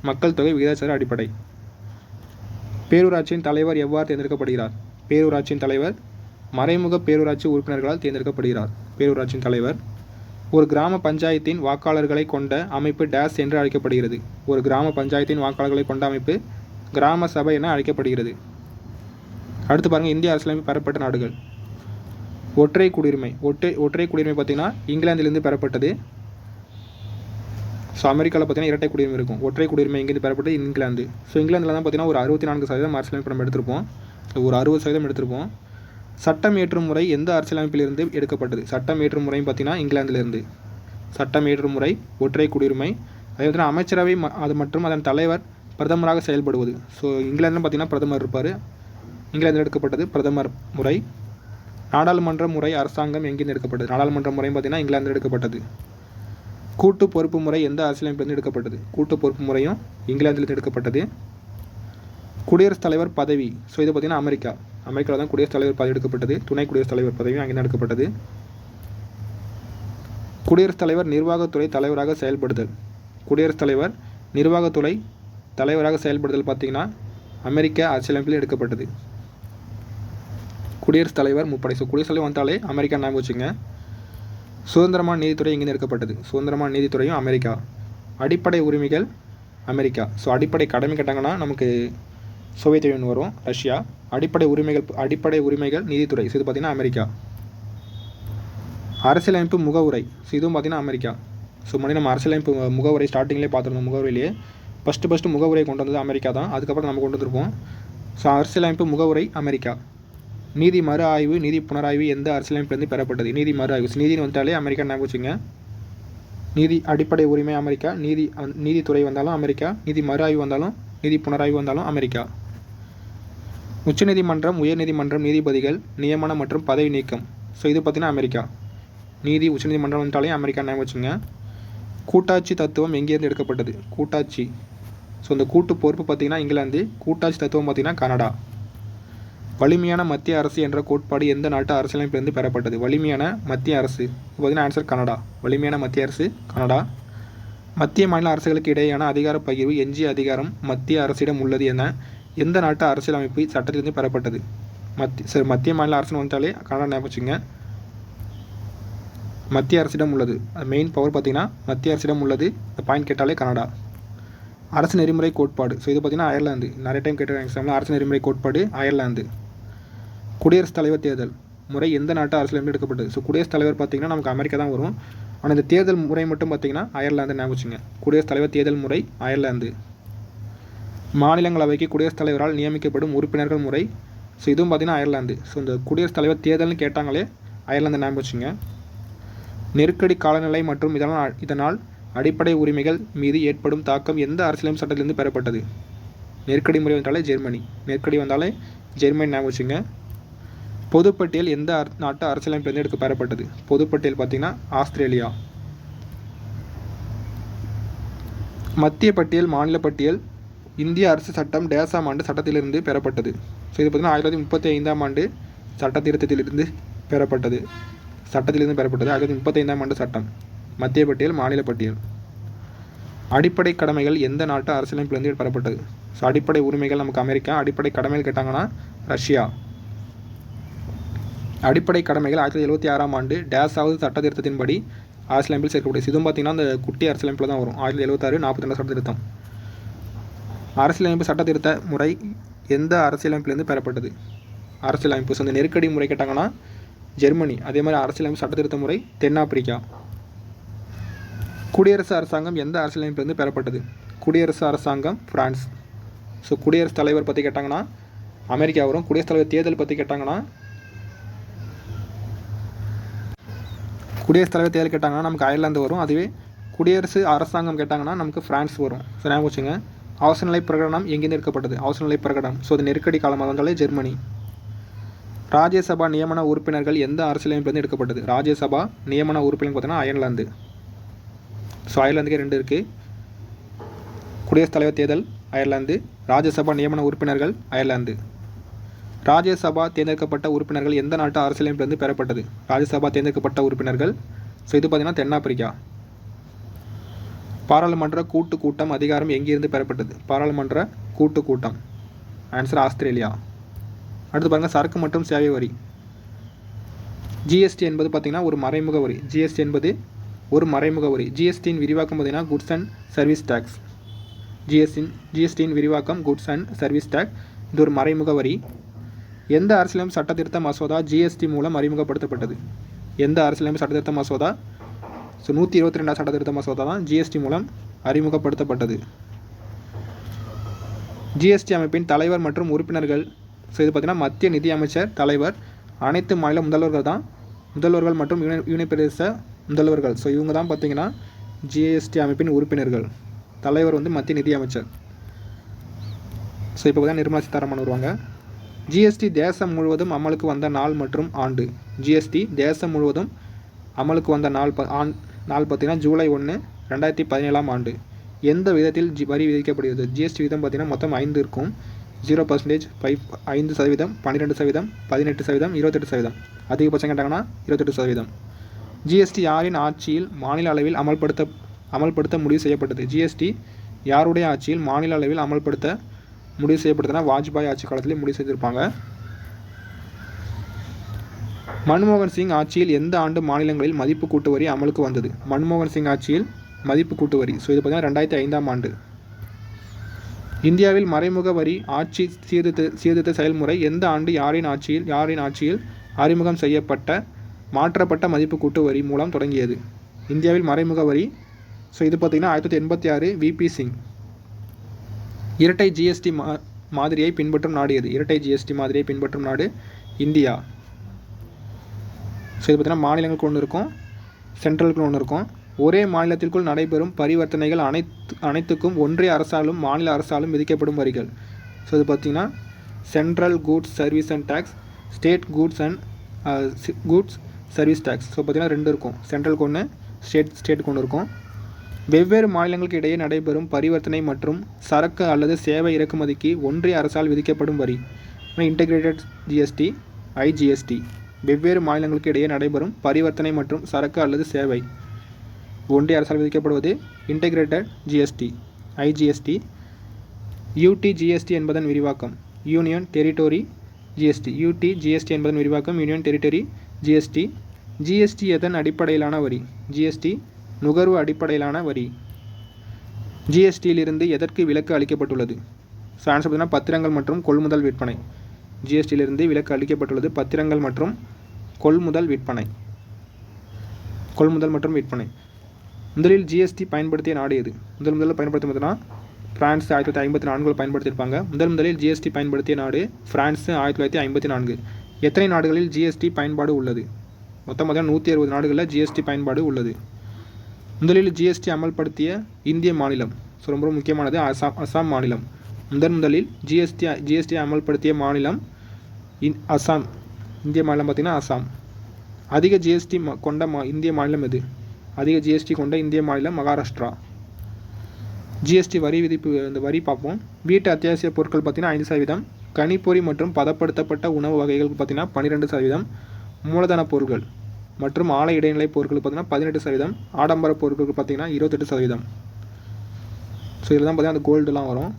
மக்கள் தொகை விகிதாச்சார அடிப்படை. பேரூராட்சியின் தலைவர் எவ்வாறு தேர்ந்தெடுக்கப்படுகிறார்? பேரூராட்சியின் தலைவர் மறைமுக பேரூராட்சி உறுப்பினர்களால் தேர்ந்தெடுக்கப்படுகிறார். பேரூராட்சியின் தலைவர். ஒரு கிராம பஞ்சாயத்தின் வாக்காளர்களை கொண்ட அமைப்பு டேஸ் என்று அழைக்கப்படுகிறது. ஒரு கிராம பஞ்சாயத்தின் வாக்காளர்களை கொண்ட அமைப்பு கிராம சபை என அழைக்கப்படுகிறது. அடுத்து பாருங்கள், இந்திய அரசியலமைப்பு பெறப்பட்ட நாடுகள். ஒற்றை குடியுரிமை. ஒற்றை குடியுரிமை பார்த்திங்கன்னா இங்கிலாந்திலிருந்து பெறப்பட்டது. ஸோ அமெரிக்காவில் பார்த்திங்கன்னா இரட்டை குடியுரிமை இருக்கும். ஒற்றை குடியுரிமை இங்கேருந்து பெறப்பட்டது இங்கிலாந்து. ஸோ இங்கிலாந்தில் தான் பார்த்திங்கன்னா ஒரு 64% அரசியலமைப்பு நம்ம எடுத்திருப்போம். ஒரு 60% எடுத்திருப்போம். சட்டம் இயற்றும் முறை எந்த அரசியலமைப்பிலிருந்து எடுக்கப்பட்டது? சட்டம் இயற்றும் முறையும் பார்த்திங்கன்னா இங்கிலாந்திலிருந்து. சட்டம் இயற்றும் முறை ஒற்றை குடியுரிமை. அதே மாதிரி அமைச்சரவை அது மற்றும் அதன் தலைவர் பிரதமராக செயல்படுவது. ஸோ இங்கிலாந்தில் பார்த்திங்கன்னா பிரதமர் இருப்பார். இங்கிலாந்தில் எடுக்கப்பட்டது பிரதமர் முறை. நாடாளுமன்ற முறை அரசாங்கம் எங்கேருந்து எடுக்கப்பட்டது? நாடாளுமன்ற முறையும் பார்த்திங்கன்னா இங்கிலாந்தில் எடுக்கப்பட்டது. கூட்டு பொறுப்பு முறை எந்த அரசியலமைப்பிலிருந்து எடுக்கப்பட்டது? கூட்டு பொறுப்பு முறையும் இங்கிலாந்திலிருந்து எடுக்கப்பட்டது. குடியரசுத் தலைவர் பதவி. ஸோ இது பார்த்திங்கன்னா அமெரிக்காவில் தான் குடியரசுத் தலைவர் பதவி எடுக்கப்பட்டது. துணை குடியரசுத் தலைவர் பதவியும் அங்கே தான் எடுக்கப்பட்டது. குடியரசுத் தலைவர் நிர்வாகத்துறை தலைவராக செயல்படுதல். குடியரசுத் தலைவர் நிர்வாகத்துறை தலைவராக செயல்படுதல் பார்த்திங்கன்னா அமெரிக்க அரசியலமைப்பில் எடுக்கப்பட்டது. குடியரசுத் தலைவர் முப்படை. ஸோ குடியரசுத் தலைவர் வந்தாலே அமெரிக்கா ஞாபகம் வச்சுங்க. சுதந்திரமான நீதித்துறை எங்கேருந்து எடுக்கப்பட்டது? சுதந்திரமான நீதித்துறையும் அமெரிக்கா. அடிப்படை உரிமைகள் அமெரிக்கா. ஸோ அடிப்படை கடமை கேட்டாங்கன்னா நமக்கு சோவியத் யூனியன் வரும், ரஷ்யா. அடிப்படை உரிமைகள் நீதித்துறை. ஸோ இது பார்த்திங்கன்னா அமெரிக்கா. அரசியலமைப்பு முகவுரை. ஸோ இதுவும் பார்த்திங்கன்னா அமெரிக்கா. ஸோ முன்னாடி நம்ம அரசியலமைப்பு முகவுரை ஸ்டார்டிங்லேயே பார்த்துருந்தோம். முகவுரையிலேயே ஃபஸ்ட்டு முகவுரை கொண்டு வந்தது அமெரிக்கா தான். அதுக்கப்புறம் நம்ம கொண்டு வந்திருப்போம். ஸோ அரசியலமைப்பு முகவுரை அமெரிக்கா. நீதி மறு ஆய்வு நீதி புனராய்வு எந்த அரசியலமைப்பிலிருந்து பெறப்பட்டது? நீதி மறு ஆய்வு. நீதினு வந்துட்டாலே அமெரிக்கா ஞாபகம் வச்சுங்க. நீதி அடிப்படை உரிமை அமெரிக்கா. நீதித்துறை வந்தாலும் அமெரிக்கா. நீதி மறு ஆய்வு வந்தாலும் நீதி புனராய்வு வந்தாலும் அமெரிக்கா. உச்சநீதிமன்றம் உயர்நீதிமன்றம் நீதிபதிகள் நியமனம் மற்றும் பதவி நீக்கம். ஸோ இது பார்த்திங்கன்னா அமெரிக்கா. உச்சநீதிமன்றம் வந்துட்டாலே அமெரிக்கா ஞாபகம் வச்சுங்க. கூட்டாட்சி தத்துவம் எங்கேருந்து எடுக்கப்பட்டது? கூட்டாட்சி. ஸோ இந்த கூட்டு பொறுப்பு பார்த்திங்கன்னா இங்கிலாந்து. கூட்டாட்சி தத்துவம் பார்த்திங்கன்னா கனடா. வலிமையான மத்திய அரசு என்ற கோட்பாடு எந்த நாட்டு அரசியலமைப்பிலிருந்து பெறப்பட்டது? வலிமையான மத்திய அரசு. பார்த்திங்கன்னா ஆன்சர் கனடா. வலிமையான மத்திய அரசு கனடா. மத்திய மாநில அரசுகளுக்கு இடையேயான அதிகார பகிர்வு எஞ்சிய அதிகாரம் மத்திய அரசிடம் உள்ளது என எந்த நாட்டு அரசியலமைப்பு சட்டத்திலிருந்து பெறப்பட்டது? மத்திய மாநில அரசுன்னு வந்தாலே கனடா ஞாபகம் வச்சுங்க. மத்திய அரசிடம் உள்ளது. மெயின் பவர் பார்த்திங்கன்னா மத்திய அரசிடம் உள்ளது. இந்த பாயிண்ட் கேட்டாலே கனடா. அரசு நெறிமுறை கோட்பாடு. ஸோ இது பார்த்திங்கன்னா அயர்லாந்து. நிறைய டைம் கேட்டிருக்காங்க எக்ஸாமில். அரசு நெறிமுறை கோட்பாடு அயர்லாந்து. குடியரசுத் தலைவர் தேர்தல் முறை எந்த நாட்டு அரசியலமைப்பில் எடுக்கப்பட்டது? ஸோ குடியரசுத் தலைவர் பார்த்திங்கன்னா நமக்கு அமெரிக்கா தான் வரும். ஆனால் இந்த தேர்தல் முறை மட்டும் பார்த்திங்கன்னா அயர்லாந்து ஞாபகம் வச்சுங்க. குடியரசுத் தலைவர் தேர்தல் முறை அயர்லாந்து. மாநிலங்களவைக்கு குடியரசுத் தலைவரால் நியமிக்கப்படும் உறுப்பினர்கள் முறை. ஸோ இதுவும் பார்த்திங்கன்னா அயர்லாந்து. ஸோ இந்த குடியரசுத் தலைவர் தேர்தல்னு கேட்டாங்களே அயர்லாந்து ஞாபகம் வச்சுங்க. நெருக்கடி காலநிலை மற்றும் இதனால் அடிப்படை உரிமைகள் மீது ஏற்படும் தாக்கம் எந்த அரசியலமைப்பு சட்டத்திலிருந்து பெறப்பட்டது? நெருக்கடி முறை வந்தாலே ஜெர்மனி. நெருக்கடி வந்தாலே ஜெர்மனி ஞாபகம் வச்சுங்க. பொதுப்பட்டியல் எந்த நாட்டு அரசியலமைப்பிலிருந்து எடுக்க பெறப்பட்டது? பொதுப்பட்டியல் பார்த்திங்கன்னா ஆஸ்திரேலியா. மத்திய பட்டியல் மாநில பட்டியல் இந்திய அரசு சட்டம் டேசாம் ஆண்டு சட்டத்திலிருந்து பெறப்பட்டது? ஸோ இது பார்த்திங்கன்னா 1935 ஆண்டு சட்ட திருத்தத்திலிருந்து பெறப்பட்டது? சட்டத்திலிருந்து பெறப்பட்டது. 1935ஆம் ஆண்டு சட்டம். மத்திய பட்டியல், மாநில பட்டியல். அடிப்படை கடமைகள் எந்த நாட்டு அரசியலமைப்பிலிருந்து பெறப்பட்டது? ஸோ அடிப்படை உரிமைகள் நமக்கு அமெரிக்கா, அடிப்படை கடமைகள் கேட்டாங்கன்னா ரஷ்யா. அடிப்படை கடமைகள் 1976ஆம் ஆண்டு டேஸாவது சட்ட திருத்தத்தின்படி அரசியலமைப்பில் சேர்க்கப்பட்டது. இதுவும் பார்த்தீங்கன்னா அந்த குட்டி அரசியலமைப்பில் தான் வரும். 1976 42 சட்ட திருத்தம். அரசியலமைப்பு சட்ட திருத்த முறை எந்த அரசியலமைப்பிலிருந்து பெறப்பட்டது? அரசியலமைப்பு ஸோ இந்த நெருக்கடி முறை கேட்டாங்கன்னா ஜெர்மனி. அதே மாதிரி அரசியலமைப்பு சட்ட திருத்த முறை தென்னாப்பிரிக்கா. குடியரசு அரசாங்கம் எந்த அரசியலமைப்பிலிருந்து பெறப்பட்டது? குடியரசு அரசாங்கம் பிரான்ஸ். ஸோ குடியரசுத் தலைவர் பற்றி கேட்டாங்கன்னா அமெரிக்கா வரும். குடியரசுத் தலைவர் தேர்தல் பற்றி கேட்டாங்கன்னா குடியரசுத் தலைவர் தேர்தல் கேட்டாங்கன்னா நமக்கு அயர்லாந்து வரும். அதுவே குடியரசு அரசாங்கம் கேட்டாங்கன்னா நமக்கு பிரான்ஸ் வரும். ஸோ ஞாபகம் வச்சுங்க. அவசரநிலை பிரகடனம் எங்கேருந்து எடுக்கப்பட்டது? அவசரநிலை பிரகடனம் ஸோ அது நெருக்கடி காலமாக இருந்தாலே ஜெர்மனி. ராஜ்யசபா நியமன உறுப்பினர்கள் எந்த அரசியலமைப்பிலிருந்து எடுக்கப்பட்டது? ராஜ்யசபா நியமன உறுப்பினர் பார்த்தீங்கன்னா அயர்லாந்து. ஸோ அயர்லாந்துக்கே 2 இருக்குது. குடியரசுத் தலைவர் தேர்தல் அயர்லாந்து, ராஜ்யசபா நியமன உறுப்பினர்கள் அயர்லாந்து. ராஜ்யசபா தேர்ந்தெடுக்கப்பட்ட உறுப்பினர்கள் எந்த நாட்டு அரசியலமைப்பிலிருந்து பெறப்பட்டது? ராஜ்யசபா தேர்ந்தெடுக்கப்பட்ட உறுப்பினர்கள் ஸோ இது பார்த்தீங்கன்னா தென்னாப்பிரிக்கா. பாராளுமன்ற கூட்டு கூட்டம் அதிகாரம் எங்கிருந்து பெறப்பட்டது? பாராளுமன்ற கூட்டு கூட்டம். Answer Australia. அடுத்து பாருங்கள் சரக்கு மற்றும் சேவை வரி. ஜிஎஸ்டி என்பது பார்த்தீங்கன்னா ஒரு மறைமுக வரி. ஜிஎஸ்டி என்பது ஒரு மறைமுக வரி. ஜிஎஸ்டியின் விரிவாக்கம் பார்த்தீங்கன்னா குட்ஸ் அண்ட் சர்வீஸ் டேக்ஸ். ஜிஎஸ்டியின் விரிவாக்கம் குட்ஸ் அண்ட் சர்வீஸ் டேக்ஸ். இது ஒரு மறைமுக வரி. எந்த அரசியலமைப்பு சட்ட திருத்த மசோதா ஜிஎஸ்டி மூலம் அறிமுகப்படுத்தப்பட்டது? எந்த அரசியலமைப்பு சட்ட திருத்த மசோதா? ஸோ 122 சட்ட திருத்த மசோதா தான் ஜிஎஸ்டி மூலம் அறிமுகப்படுத்தப்பட்டது. ஜிஎஸ்டி அமைப்பின் தலைவர் மற்றும் உறுப்பினர்கள் ஸோ இது பார்த்தீங்கன்னா மத்திய நிதி அமைச்சர் தலைவர். அனைத்து மாநில முதல்வர்கள் மற்றும் யூனியன் பிரதேச முதல்வர்கள் ஸோ இவங்க தான் பார்த்தீங்கன்னா ஜிஎஸ்டி அமைப்பின் உறுப்பினர்கள். தலைவர் வந்து மத்திய நிதி அமைச்சர். ஸோ இப்போ பார்த்தீங்கன்னா நிர்மலா சீதாராமன் வருவாங்க. ஜிஎஸ்டி தேசம் முழுவதும் அமலுக்கு வந்த நாள் மற்றும் ஆண்டு. ஜிஎஸ்டி தேசம் முழுவதும் அமலுக்கு வந்த நாள் பார்த்தீங்கன்னா ஜூலை 1, 2017ஆம் ஆண்டு. எந்த விதத்தில் வரி விதிக்கப்படுகிறது? ஜிஎஸ்டி விதம் பார்த்தீங்கன்னா மொத்தம் 5 இருக்கும். 0%, 5%, 12%, 18%, 28%. அதிகபட்சம் கேட்டாங்கன்னா 28%. ஜிஎஸ்டி யாரின் ஆட்சியில் மாநில அளவில் அமல்படுத்த முடிவு செய்யப்பட்டது? ஜிஎஸ்டி யாருடைய ஆட்சியில் மாநில அளவில் அமல்படுத்த முடிவு செய்யப்பட்டதுன்னா வாஜ்பாய் ஆட்சி காலத்திலே முடிவு செய்திருப்பாங்க. மன்மோகன் சிங் ஆட்சியில் எந்த ஆண்டு மாநிலங்களில் மதிப்பு கூட்டு வரி அமலுக்கு வந்தது? மன்மோகன் சிங் ஆட்சியில் மதிப்பு கூட்டு வரி ஸோ இது பார்த்தீங்கன்னா 2005ஆம் ஆண்டு. இந்தியாவில் மறைமுக வரி ஆட்சி சீர்திருத்த செயல்முறை எந்த ஆண்டு யாரின் ஆட்சியில் அறிமுகம் செய்யப்பட்ட மாற்றப்பட்ட மதிப்பு கூட்டு வரி மூலம் தொடங்கியது? இந்தியாவில் மறைமுக வரி ஸோ இது பார்த்தீங்கன்னா 1986 விபி சிங். இரட்டை ஜிஎஸ்டி மாதிரியை பின்பற்றும் நாடு எது? இரட்டை ஜிஎஸ்டி மாதிரியை பின்பற்றும் நாடு இந்தியா. ஸோ இது பார்த்தீங்கன்னா மாநிலங்களுக்கு ஒன்று இருக்கும், சென்ட்ரலுக்கு ஒன்று இருக்கும். ஒரே மாநிலத்திற்குள் நடைபெறும் பரிவர்த்தனைகள் அனைத்துக்கும் ஒன்றிய அரசாலும் மாநில அரசாலும் விதிக்கப்படும் வரிகள். ஸோ இது பார்த்திங்கன்னா central goods service and tax, state goods and goods service tax. So பார்த்திங்கன்னா 2 இருக்கும். சென்ட்ரலுக்கு ஒன்று, ஸ்டேட்டுக்கு ஒன்று இருக்கும். வெவ்வேறு மாநிலங்களுக்கு இடையே நடைபெறும் பரிவர்த்தனை மற்றும் சரக்கு அல்லது சேவை இறக்குமதிக்கு ஒன்றிய அரசால் விதிக்கப்படும் வரி. Integrated GST, IGST. வெவ்வேறு மாநிலங்களுக்கு இடையே நடைபெறும் பரிவர்த்தனை மற்றும் சரக்கு அல்லது சேவை ஒன்றிய அரசால் விதிக்கப்படுவது இன்டெகிரேட்டட் ஜிஎஸ்டி, ஐஜிஎஸ்டி. யூடிஜிஎஸ்டி என்பதன் விரிவாக்கம் யூனியன் டெரிட்டரி ஜிஎஸ்டி. யூடிஜிஎஸ்டி என்பதன் விரிவாக்கம் யூனியன் டெரிட்டரி ஜிஎஸ்டி. ஜிஎஸ்டி எதன் அடிப்படையிலான வரி? ஜிஎஸ்டி நுகர்வு அடிப்படையிலான வரி. ஜிஎஸ்டியிலிருந்து எதற்கு விலக்கு அளிக்கப்பட்டுள்ளது? ஸோ ஆன்சர் பார்த்தீங்கன்னா பத்திரங்கள் மற்றும் கொள்முதல் விற்பனை. ஜிஎஸ்டியிலிருந்து விலக்கு அளிக்கப்பட்டுள்ளது பத்திரங்கள் மற்றும் கொள்முதல் மற்றும் விற்பனை. முதலில் ஜிஎஸ்டி பயன்படுத்திய நாடு எது? முதலில் பயன்படுத்தும் பிரான்ஸ் 1954 பயன்படுத்தியிருப்பாங்க. முதலில் ஜிஎஸ்டி பயன்படுத்திய நாடு பிரான்ஸ் 1954. எத்தனை நாடுகளில் ஜிஎஸ்டி பயன்பாடு உள்ளது? மொத்தம் 160 நாடுகளில் ஜிஎஸ்டி பயன்பாடு உள்ளது. முதலில் ஜிஎஸ்டி அமல்படுத்திய இந்திய மாநிலம் ஸோ ரொம்ப முக்கியமானது அசாம் மாநிலம். முதலில் ஜிஎஸ்டி அமல்படுத்திய மாநிலம் அசாம். இந்திய மாநிலம் பார்த்திங்கன்னா அசாம். அதிக ஜிஎஸ்டி கொண்ட இந்திய மாநிலம் எது? அதிக ஜிஎஸ்டி கொண்ட இந்திய மாநிலம் மகாராஷ்டிரா. ஜிஎஸ்டி வரி விதிப்பு இந்த வரி பார்ப்போம். வீட்டு அத்தியாவசிய பொருட்கள் பார்த்திங்கன்னா 5%, கனிப்பொறி மற்றும் பதப்படுத்தப்பட்ட உணவு வகைகளுக்கு பார்த்திங்கன்னா 12%, மூலதன பொருட்கள் மற்றும் ஆலை இடைநிலை பொருட்களுக்கு பார்த்தீங்கன்னா 18%, ஆடம்பர பொருட்களுக்கு பார்த்தீங்கன்னா 28%. ஸோ இதில் தான் பார்த்தீங்கன்னா அந்த கோல்டுலாம் வரும்.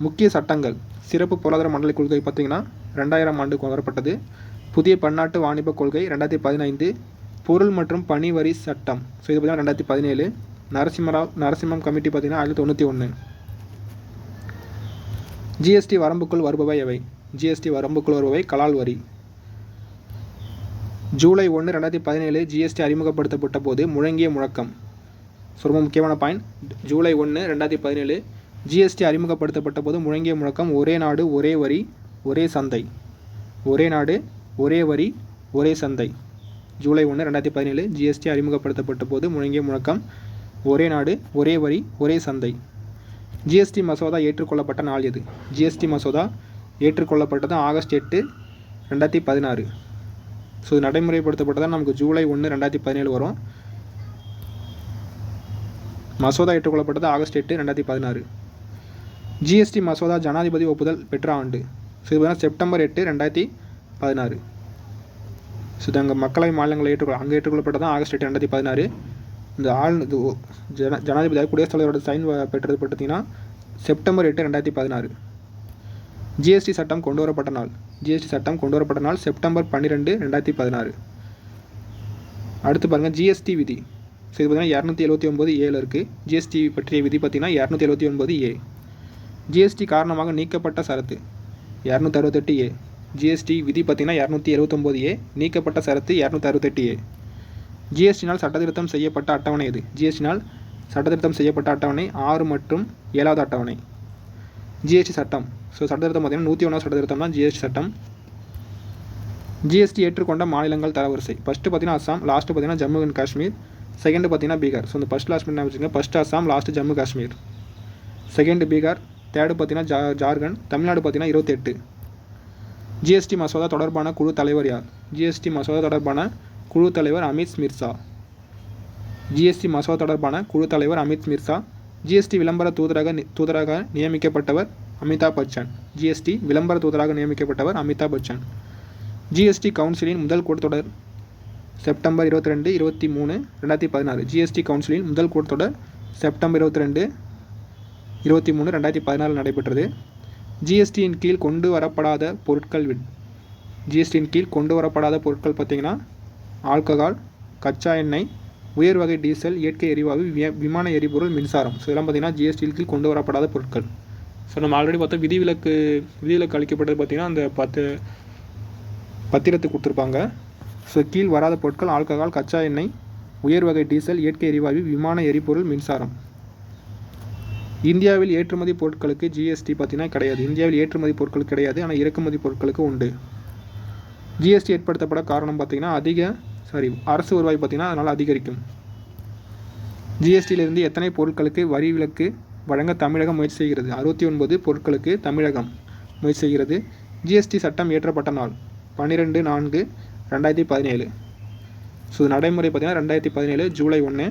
முக்கிய சட்டங்கள். சிறப்பு பொருளாதார மண்டல கொள்கை பார்த்தீங்கன்னா 2000 ஆண்டு கொண்டு வரப்பட்டது. புதிய பன்னாட்டு வாணிப கொள்கை 2015. பொருள் மற்றும் பணி வரி சட்டம், ஸோ இது பார்த்தீங்கன்னா 2017. நரசிம்மம் கமிட்டி பார்த்தீங்கன்னா 1991. ஜிஎஸ்டி வரம்புக்குள் வருபவை எவை? ஜிஎஸ்டி வரம்புக்குள் வருபவை கலால் வரி. ஜூலை 1, 2017 ஜிஎஸ்டி அறிமுகப்படுத்தப்பட்ட போது முழங்கிய முழக்கம். ஸோ ரொம்ப முக்கியமான பாயிண்ட். ஜூலை 1, 2017 ஜிஎஸ்டி அறிமுகப்படுத்தப்பட்ட போது முழங்கிய முழக்கம் ஒரே நாடு ஒரே வரி ஒரே சந்தை. ஒரே நாடு ஒரே வரி ஒரே சந்தை. ஜூலை 1, 2017 ஜிஎஸ்டி அறிமுகப்படுத்தப்பட்ட போது முழங்கிய முழக்கம் ஒரே நாடு ஒரே வரி ஒரே சந்தை. ஜிஎஸ்டி மசோதா ஏற்றுக்கொள்ளப்பட்ட நாள் எது? ஜிஎஸ்டி மசோதா ஏற்றுக்கொள்ளப்பட்டது ஆகஸ்ட் 8, 2016. ஸோ நடைமுறைப்படுத்தப்பட்டதான் நமக்கு ஜூலை 1, 2017 வரும். மசோதா ஏற்றுக்கொள்ளப்பட்டது ஆகஸ்ட் 8, 2016. ஜிஎஸ்டி மசோதா ஜனாதிபதி ஒப்புதல் பெற்ற ஆண்டு. ஸோ இது பார்த்தீங்கன்னா செப்டம்பர் 8, 2016. ஸோ இது அங்கே மக்களவை மாநிலங்களை அங்கே ஏற்றுக்கொள்ளப்பட்டதான் ஆகஸ்ட் 8, 2016. இந்த ஜனாதிபதி குடியரசுத் தலைவரோட சைன் பெற்றது பார்த்தீங்கன்னா செப்டம்பர் 8, 2016. ஜிஎஸ்டி சட்டம் கொண்டு வரப்பட்ட நாள். ஜிஎஸ்டி சட்டம் கொண்டு வரப்பட்ட நாள் செப்டம்பர் 12, 2016. அடுத்து பாருங்கள் ஜிஎஸ்டி விதி. ஸோ இது பார்த்தீங்கன்னா 279A இருக்குது. ஜிஎஸ்டி பற்றிய விதி பார்த்தீங்கன்னா 279A. ஜிஎஸ்டி காரணமாக நீக்கப்பட்ட சரத்து 268A. ஜிஎஸ்டி விதி பார்த்தீங்கன்னா 279A. நீக்கப்பட்ட சரத்து 268A. ஜிஎஸ்டினால் சட்டத்திருத்தம் செய்யப்பட்ட அட்டவணை எது? ஜிஎஸ்டினால் சட்டத்திருத்தம் செய்யப்பட்ட அட்டவணை 6 மற்றும் 7வது அட்டவணை. ஜிஎஸ்டி சட்டம். ஸோ சட்டத்திருத்தம் பார்த்தீங்கன்னா 101வது சட்டத்திருத்தம் தான் ஜிஎஸ்டி சட்டம். ஜிஎஸ்டி ஏற்றுக்கொண்ட மாநிலங்கள் தரவரிசை. ஃபஸ்ட்டு பார்த்தீங்கன்னா அஸ்ஸாம், லாஸ்ட்டு பார்த்தீங்கன்னா ஜம்மு அண்ட் காஷ்மீர், செகண்டு பார்த்தீங்கன்னா பீகார். ஸோ இந்த ஃபஸ்ட் லாஸ்ட் என்ன வச்சுக்கோங்க, first Assam, last Jammu Kashmir, second Bihar, third பார்த்தீங்கன்னா ஜார்க்கண்ட், தமிழ்நாடு பார்த்தீங்கன்னா 28. ஜிஎஸ்டி மசோதா தொடர்பான குழு தலைவர் யார்? ஜிஎஸ்டி மசோதா தொடர்பான குழு தலைவர் அமித் மிர்சா. ஜிஎஸ்டி மசோதா தொடர்பான குழு தலைவர் அமித் மிர்சா. ஜிஎஸ்டி விளம்பர தூதராக நியமிக்கப்பட்டவர் அமிதாப் பச்சன். ஜிஎஸ்டி விளம்பர தூதராக நியமிக்கப்பட்டவர் அமிதாப் பச்சன். ஜிஎஸ்டி கவுன்சிலின் முதல் கூட்டத்தொடர் செப்டம்பர் 22, 23, 2016. ஜிஎஸ்டி கவுன்சிலின் முதல் கூட்டத்தொடர் செப்டம்பர் 22, 23, 2016 நடைபெற்றது. ஜிஎஸ்டியின் கீழ் கொண்டு வரப்படாத பொருட்கள். ஜிஎஸ்டியின் கீழ் கொண்டு வரப்படாத பொருட்கள் பார்த்திங்கன்னா ஆல்கஹால், கச்சா எண்ணெய், உயர் வகை டீசல், இயற்கை எரிவாயு, விமான எரிபொருள், மின்சாரம். ஸோ இதெல்லாம் பார்த்திங்கன்னா ஜிஎஸ்டியின் கீழ் கொண்டு வரப்படாத பொருட்கள். ஸோ நம்ம ஆல்ரெடி பார்த்தா விதிவிலக்கு அளிக்கப்பட்டது பார்த்திங்கன்னா அந்த பத்திரத்தை கொடுத்துருப்பாங்க. ஸோ கீழ் வராத பொருட்கள் ஆல்கஹால், கச்சா எண்ணெய், உயர் வகை டீசல், இயற்கை எரிவாயு, விமான எரிபொருள், மின்சாரம். இந்தியாவில் ஏற்றுமதி பொருட்களுக்கு ஜிஎஸ்டி பார்த்திங்கன்னா கிடையாது. இந்தியாவில் ஏற்றுமதி பொருட்களுக்கு கிடையாது, ஆனால் இறக்குமதி பொருட்களுக்கு உண்டு. ஜிஎஸ்டி ஏற்படுத்தப்பட காரணம் பார்த்திங்கன்னா அரசு வருவாய் பார்த்திங்கன்னா அதனால் அதிகரிக்கும். ஜிஎஸ்டியிலிருந்து எத்தனை பொருட்களுக்கு வரி விலக்கு வழங்க தமிழகம் முயற்சி செய்கிறது? 69 பொருட்களுக்கு தமிழகம் முயற்சி செய்கிறது. ஜிஎஸ்டி சட்டம் இயற்றப்பட்ட நாள் 12/4, 2017. ஸோ நடைமுறை பார்த்திங்கன்னா 2017 ஜூலை 1.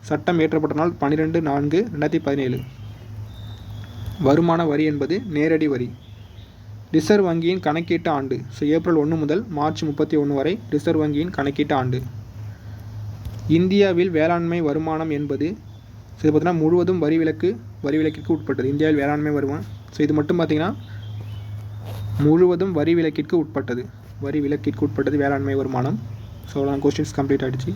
சட்டம் இயற்றப்பட்ட நாள் 12/4, 2017. வருமான வரி என்பது நேரடி வரி. ரிசர்வ் வங்கியின் கணக்கீட்டு ஆண்டு. ஸோ ஏப்ரல் 1 முதல் மார்ச் 31 வரை ரிசர்வ் வங்கியின் கணக்கீட்டு ஆண்டு. இந்தியாவில் வேளாண்மை வருமானம் என்பது இது பார்த்திங்கன்னா முழுவதும் வரி விலக்கிற்கு உட்பட்டது. இந்தியாவில் வேளாண்மை வருமானம். ஸோ இது மட்டும் பார்த்திங்கன்னா முழுவதும் வரி விலக்கிற்கு உட்பட்டது வேளாண்மை வருமானம். ஸோ கொஸ்டின்ஸ் கம்ப்ளீட் ஆகிடுச்சு.